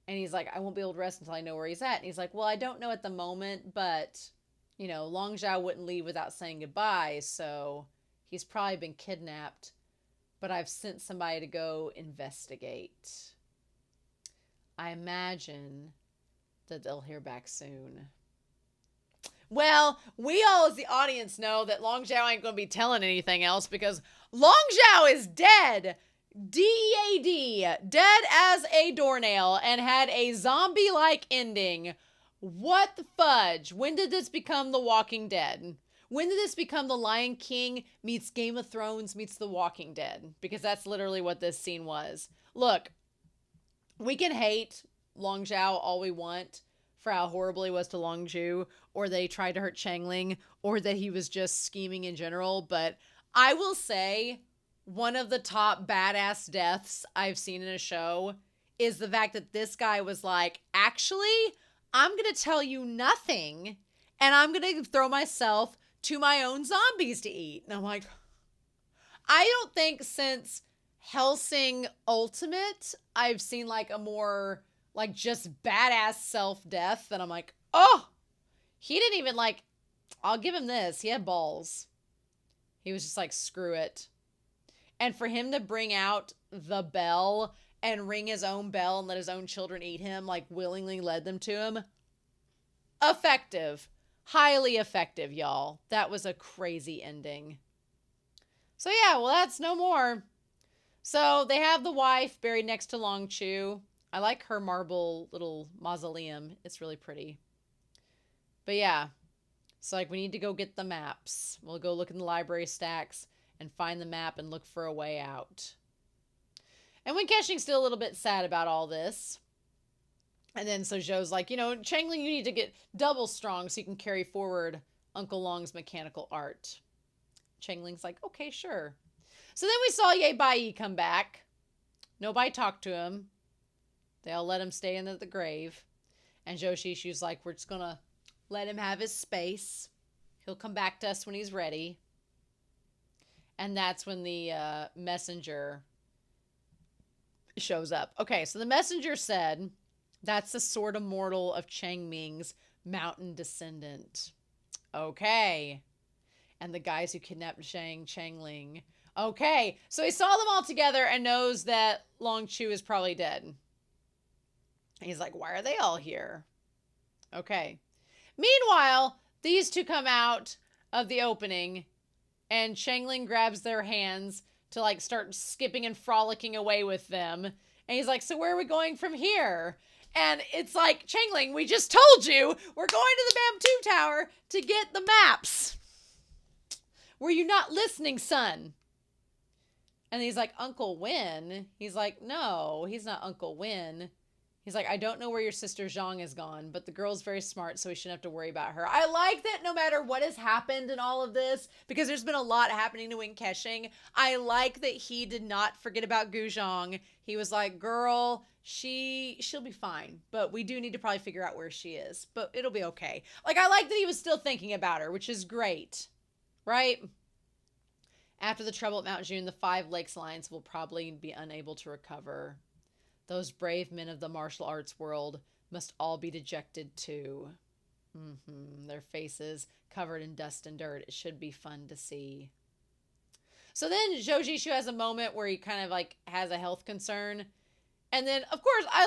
And he's like, I won't be able to rest until I know where he's at. And he's like, well, I don't know at the moment, but, Long Zhao wouldn't leave without saying goodbye. So he's probably been kidnapped. But I've sent somebody to go investigate. I imagine that they'll hear back soon. Well, we all as the audience know that Long Zhao ain't going to be telling anything else because Long Zhao is dead. D-E-A-D, dead as a doornail and had a zombie-like ending. What the fudge? When did this become The Walking Dead? When did this become The Lion King meets Game of Thrones meets The Walking Dead? Because that's literally what this scene was. Look, we can hate Long Zhao all we want for how horrible he was to Long Zhu, or that he tried to hurt Changling, or that he was just scheming in general, but I will say one of the top badass deaths I've seen in a show is the fact that this guy was like, actually, I'm going to tell you nothing, and I'm going to throw myself to my own zombies to eat. And I'm like, I don't think since Hellsing Ultimate, I've seen like a more like just badass self-death that I'm like, oh, he didn't even like, I'll give him this. He had balls. He was just like, screw it. And for him to bring out the bell and ring his own bell and let his own children eat him, like willingly led them to him. Effective. Highly effective, y'all. That was a crazy ending. So yeah, well, that's no more. So they have the wife buried next to Long Chu. I like her marble little mausoleum. It's really pretty. But yeah, so like we need to go get the maps. We'll go look in the library stacks and find the map and look for a way out. And when KeXing's still a little bit sad about all this. And then so Zhou's like, Changling, you need to get double strong so you can carry forward Uncle Long's mechanical art. Changling's like, okay, sure. So then we saw Ye Bai come back. Nobody talked to him. They all let him stay in the grave. And Zhou Shishu's like, we're just going to let him have his space. He'll come back to us when he's ready. And that's when the messenger shows up. Okay, so the messenger said, that's the sword immortal of Chang Ming's mountain descendant. Okay. And the guys who kidnapped Changling. Okay, so he saw them all together and knows that Long Chu is probably dead. He's like, why are they all here? Okay. Meanwhile, these two come out of the opening and Changling grabs their hands to like start skipping and frolicking away with them. And he's like, so where are we going from here? And it's like, Changling, we just told you we're going to the Bamboo Tower to get the maps. Were you not listening, son? And he's like, Uncle Win? He's like, no, he's not Uncle Win. He's like, I don't know where your sister Zhang is gone, but the girl's very smart, so we shouldn't have to worry about her. I like that no matter what has happened in all of this, because there's been a lot happening to Wen Keqing, I like that he did not forget about Gu Zhang. He was like, girl, she'll be fine, but we do need to probably figure out where she is, but it'll be okay. Like, I like that he was still thinking about her, which is great, right? After the trouble at Mount June, the 5 Lakes Alliance will probably be unable to recover. Those brave men of the martial arts world must all be dejected too. Their faces covered in dust and dirt. It should be fun to see. So then Zhou Zishu has a moment where he kind of like has a health concern. And then, of course, I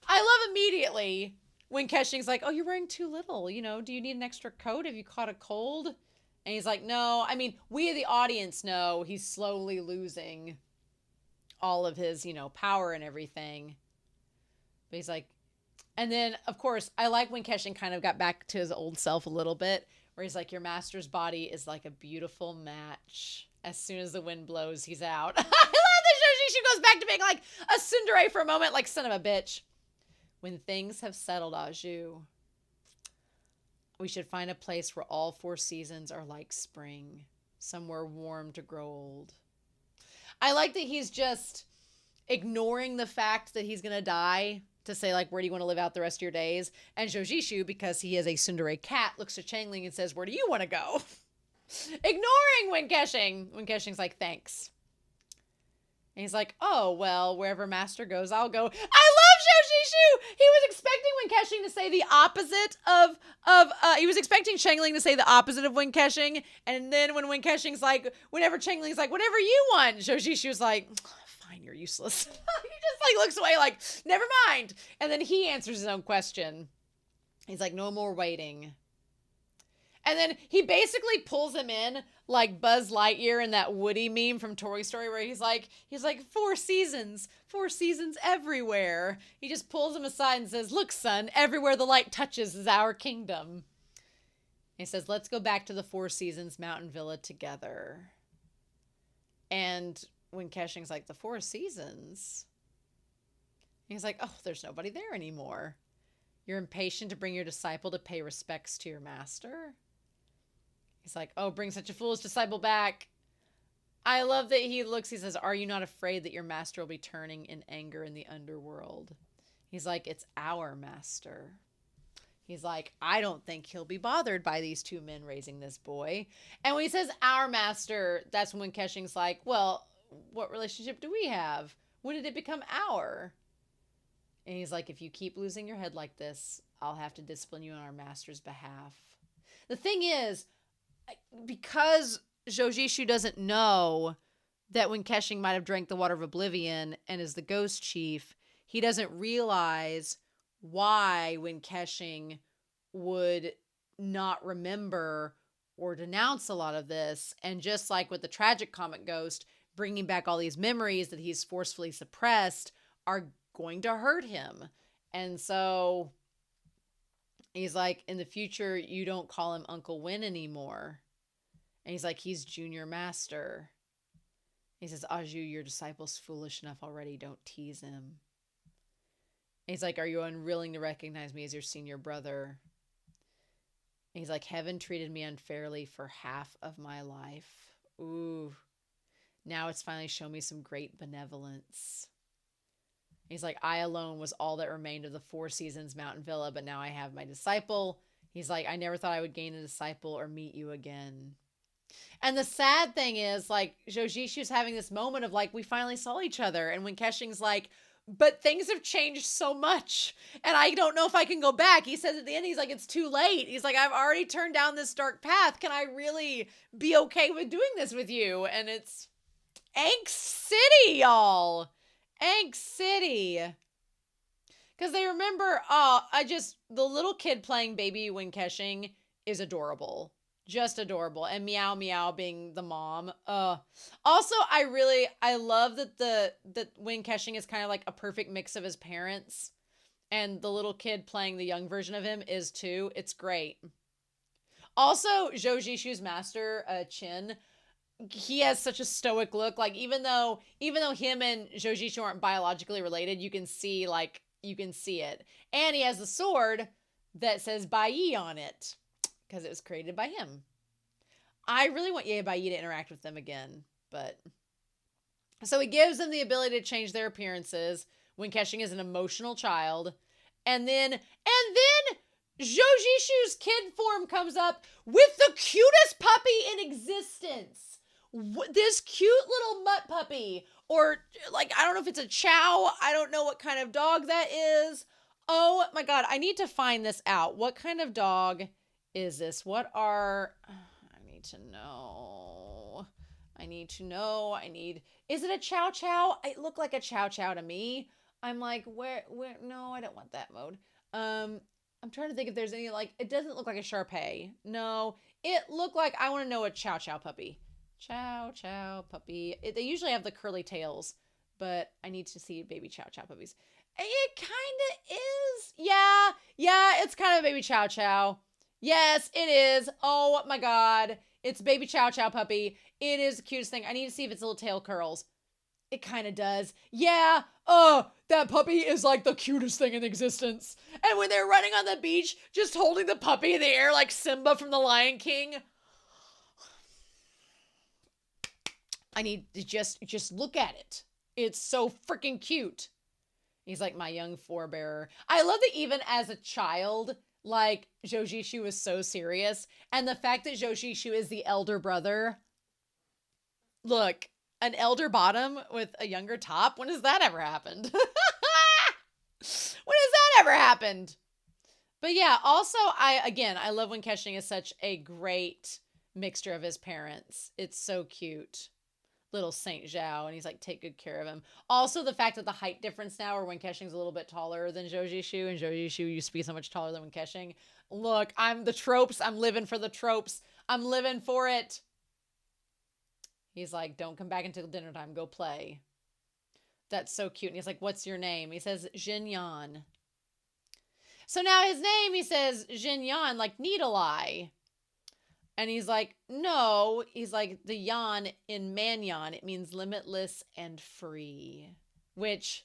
love immediately when Keqing's like, oh, you're wearing too little. You know, do you need an extra coat? Have you caught a cold? And he's like, no. I mean, we, the audience, know he's slowly losing all of his, you know, power and everything. But he's like, and then, of course, I like when Keqing kind of got back to his old self a little bit, where he's like, your master's body is like a beautiful match. As soon as the wind blows, he's out. I love that Zhou Zishu goes back to being like a tsundere for a moment, like, son of a bitch. When things have settled, Zhou, we should find a place where all 4 seasons are like spring, somewhere warm to grow old. I like that he's just ignoring the fact that he's going to die to say, like, where do you want to live out the rest of your days? And Zhou Zishu, because he is a tsundere cat, looks at Changling and says, where do you want to go? Ignoring Wen Keqing. Wen Keqing's like, thanks. And he's like, oh, well, wherever master goes, I'll go. I love Zhou Zishu! He was expecting Wen Keqing to say the opposite he was expecting Changling to say the opposite of Wen Keqing. And then when Wen Keqing's like, whenever Changling's like, whatever you want, Zhou Zishu's like, fine, you're useless. He just like looks away like, never mind. And then he answers his own question. He's like, no more waiting. And then he basically pulls him in like Buzz Lightyear in that Woody meme from Toy Story where he's like 4 seasons everywhere. He just pulls him aside and says, look, son, everywhere the light touches is our kingdom. He says, let's go back to the 4 Seasons mountain villa together. And when Keqing's like, the 4 Seasons? He's like, oh, there's nobody there anymore. You're impatient to bring your disciple to pay respects to your master? He's like, oh, bring such a foolish disciple back. I love that he says, are you not afraid that your master will be turning in anger in the underworld? He's like, it's our master. He's like, I don't think he'll be bothered by these 2 men raising this boy. And when he says our master, that's when Keqing's like, well, what relationship do we have? When did it become our? And he's like, if you keep losing your head like this, I'll have to discipline you on our master's behalf. The thing is, because Zhou Zishu doesn't know that Wen Keqing might have drank the water of oblivion and is the ghost chief, he doesn't realize why Wen Keqing would not remember or denounce a lot of this. And just like with the tragic comic ghost, bringing back all these memories that he's forcefully suppressed are going to hurt him. And so he's like, in the future, you don't call him Uncle Wen anymore. And he's like, he's junior master. He says, Zhou, your disciple's foolish enough already. Don't tease him. And he's like, are you unwilling to recognize me as your senior brother? And he's like, heaven treated me unfairly for half of my life. Ooh. Now it's finally shown me some great benevolence. He's like, I alone was all that remained of the 4 Seasons mountain villa, but now I have my disciple. He's like, I never thought I would gain a disciple or meet you again. And the sad thing is, like, Zhou Zishu's having this moment of, like, we finally saw each other. And when Keqing's like, but things have changed so much, and I don't know if I can go back. He says at the end, he's like, it's too late. He's like, I've already turned down this dark path. Can I really be okay with doing this with you? And it's Angst City, y'all. Angst City. Because they remember, the little kid playing baby Wen Keqing is adorable. Just adorable. And Meow Meow being the mom. Also, I love that Wen Keqing is kind of like a perfect mix of his parents. And the little kid playing the young version of him is too. It's great. Also, Zhou Zishu's master, Qin, he has such a stoic look. Like, even though him and Zhou Zishu aren't biologically related, you can see, like, You can see it. And he has a sword that says Bai on it because it was created by him. I really want Bai to interact with them again, but... So he gives them the ability to change their appearances when KeXing is an emotional child. And then Zhou Jishu's kid form comes up with the cutest puppy in existence. This cute little mutt puppy. Or, like, I don't know if it's a chow. I don't know what kind of dog that is. Oh, my God. I need to find this out. What kind of dog is this? I need to know. Is it a chow chow? It looked like a chow chow to me. I'm like, where, no, I don't want that mode. I'm trying to think if there's any, like, it doesn't look like a Shar-Pei. No, it looked like, I want to know a chow chow puppy. Chow chow puppy. They usually have the curly tails, but I need to see baby chow chow puppies. It kind of is. Yeah, it's kind of a baby chow chow. Yes, it is. Oh my God. It's baby chow chow puppy. It is the cutest thing. I need to see if its little tail curls. It kind of does. Yeah. Oh, that puppy is like the cutest thing in existence. And when they're running on the beach, just holding the puppy in the air like Simba from The Lion King. I need to just look at it. It's so freaking cute. He's like my young forebearer. I love that even as a child, like, Zhou Jishu is so serious. And the fact that Zhou Jishu is the elder brother. Look, an elder bottom with a younger top? When has that ever happened? When has that ever happened? But yeah, also, I love when KeXing is such a great mixture of his parents. It's so cute. Little Saint Zhou, and he's like, take good care of him. Also, the fact that the height difference now, or when KeXing's a little bit taller than Zhou Jishu, and Zhou Jishu used to be so much taller than when KeXing. Look, I'm the tropes. I'm living for the tropes. I'm living for it. He's like, don't come back until dinner time. Go play. That's so cute. And he's like, what's your name? He says, Jinyan. So now his name, he says, Jinyan, like Needle Eye. And he's like, no. He's like, the yan in Manyan, it means limitless and free. Which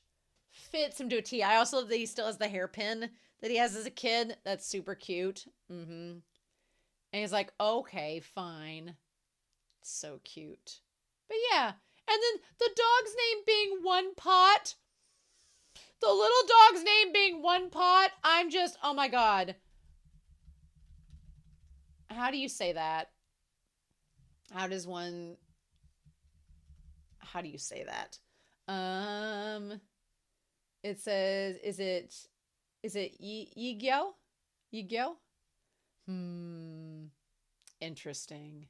fits him to a T. I also love that he still has the hairpin that he has as a kid. That's super cute. And he's like, okay, fine. So cute. But yeah. And then the dog's name being One Pot. The little dog's name being One Pot. I'm just, oh my God. How do you say that? How do you say that? It says, is it Yigyo? Yigyo? Interesting.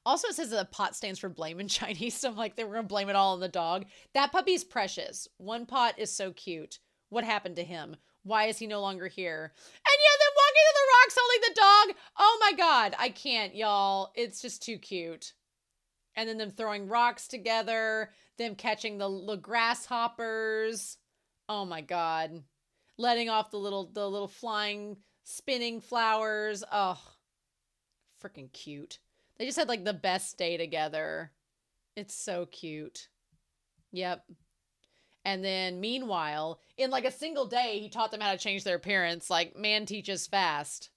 Also, it says that the pot stands for blame in Chinese, so I'm like, they were going to blame it all on the dog. That puppy's precious. One Pot is so cute. What happened to him? Why is he no longer here? And yeah, them walking to the rocks holding the dog. Oh my God, I can't, y'all. It's just too cute. And then them throwing rocks together, them catching the grasshoppers. Oh my God. Letting off the little flying, spinning flowers. Oh, freaking cute. They just had like the best day together. It's so cute. Yep. And then meanwhile, in like a single day, he taught them how to change their appearance. Like, man teaches fast.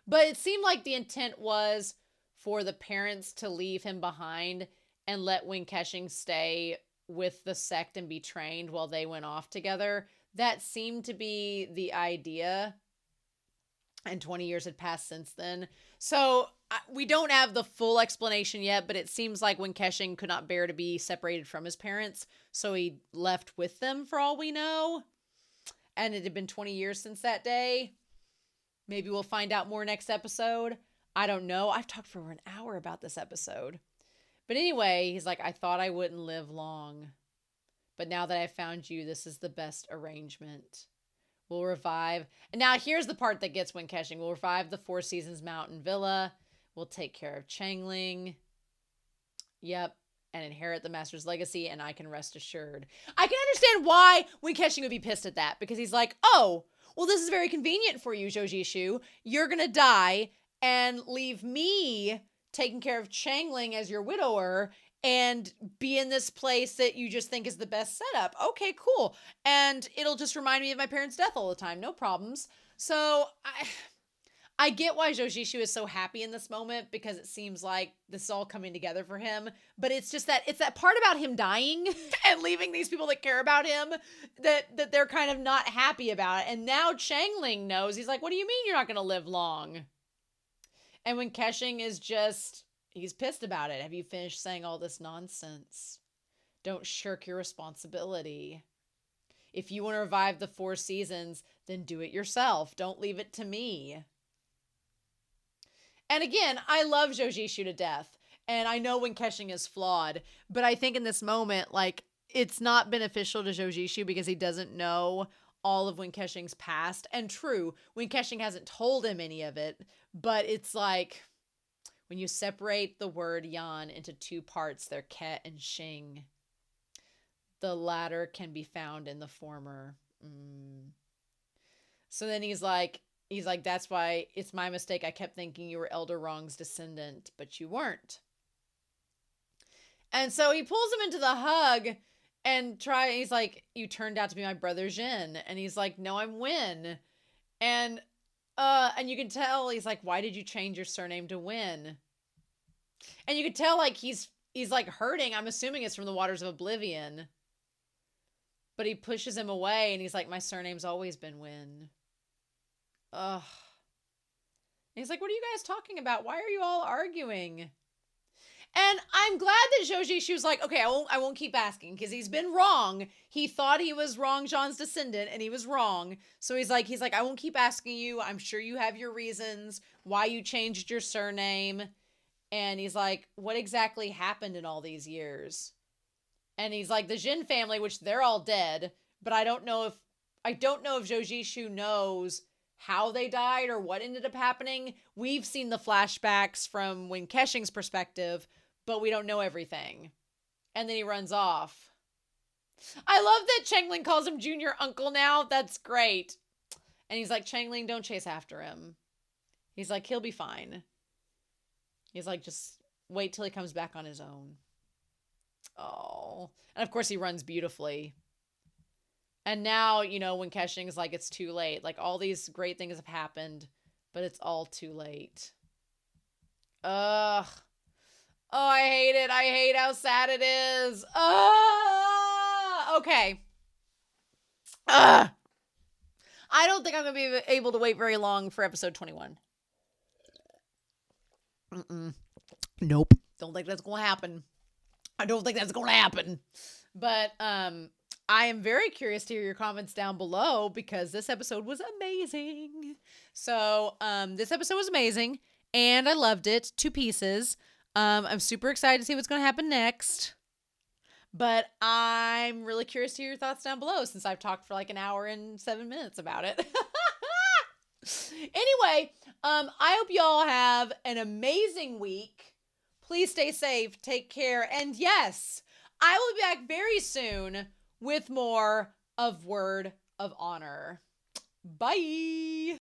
But it seemed like the intent was for the parents to leave him behind and let Wing KeXing stay with the sect and be trained while they went off together. That seemed to be the idea. And 20 years had passed since then. So we don't have the full explanation yet, but it seems like when KeXing could not bear to be separated from his parents, so he left with them for all we know. And it had been 20 years since that day. Maybe we'll find out more next episode. I don't know. I've talked for over an hour about this episode. But anyway, he's like, I thought I wouldn't live long. But now that I found you, this is the best arrangement. We'll revive. And now here's the part that gets Wing KeXing. We'll revive the Four Seasons Mountain Villa. We'll take care of Changling. Yep. And inherit the Master's legacy, and I can rest assured. I can understand why Wing KeXing would be pissed at that, because he's like, oh, well, this is very convenient for you, Zhou Jishu. You're going to die and leave me taking care of Changling as your widower, and be in this place that you just think is the best setup. Okay, cool. And it'll just remind me of my parents' death all the time. No problems. So I get why Zhou Zishu is so happy in this moment, because it seems like this is all coming together for him. But it's just that it's that part about him dying and leaving these people that care about him that they're kind of not happy about. And now Changling knows. He's like, what do you mean you're not going to live long? And when KeXing is just, he's pissed about it. Have you finished saying all this nonsense? Don't shirk your responsibility. If you want to revive the 4 seasons, then do it yourself. Don't leave it to me. And again, I love Zhou Zishu to death. And I know when KeXing is flawed. But I think in this moment, like, it's not beneficial to Zhou Zishu because he doesn't know all of when KeXing's past. And true, when KeXing hasn't told him any of it. But it's like, when you separate the word Yan into 2 parts, they're Ke and Xing. The latter can be found in the former. So then he's like, that's why it's my mistake. I kept thinking you were Elder Rong's descendant, but you weren't. And so he pulls him into the hug and he's like, you turned out to be my brother Jin. And he's like, no, I'm Win. And you can tell he's like, why did you change your surname to Win? And you can tell like he's like hurting. I'm assuming it's from the waters of oblivion. But he pushes him away and he's like, my surname's always been Win. Ugh. And he's like, what are you guys talking about? Why are you all arguing? And I'm glad that Zhou Zishu was like, okay, I won't keep asking, because he's been wrong. He thought he was Rongzhan's descendant, and he was wrong. So he's like, I won't keep asking you. I'm sure you have your reasons why you changed your surname. And he's like, what exactly happened in all these years? And he's like, the Jin family, which they're all dead, but I don't know if Zhou Zishu knows how they died or what ended up happening. We've seen the flashbacks from when KeXing's perspective, but we don't know everything. And then he runs off. I love that Changling calls him Junior Uncle now. That's great. And he's like, Changling, don't chase after him. He's like, he'll be fine. He's like, just wait till he comes back on his own. Oh. And of course he runs beautifully. And now, you know, when KeXing is like, it's too late. Like, all these great things have happened, but it's all too late. Ugh. Oh, I hate it. I hate how sad it is. Ugh. Okay. Ugh. I don't think I'm going to be able to wait very long for episode 21. Nope. Don't think that's going to happen. I don't think that's going to happen. But, I am very curious to hear your comments down below, because this episode was amazing. So, this episode was amazing, and I loved it. 2 pieces. I'm super excited to see what's going to happen next. But I'm really curious to hear your thoughts down below, since I've talked for like an hour and 7 minutes about it. Anyway, I hope y'all have an amazing week. Please stay safe, take care, and yes, I will be back very soon with more of Word of Honor. Bye!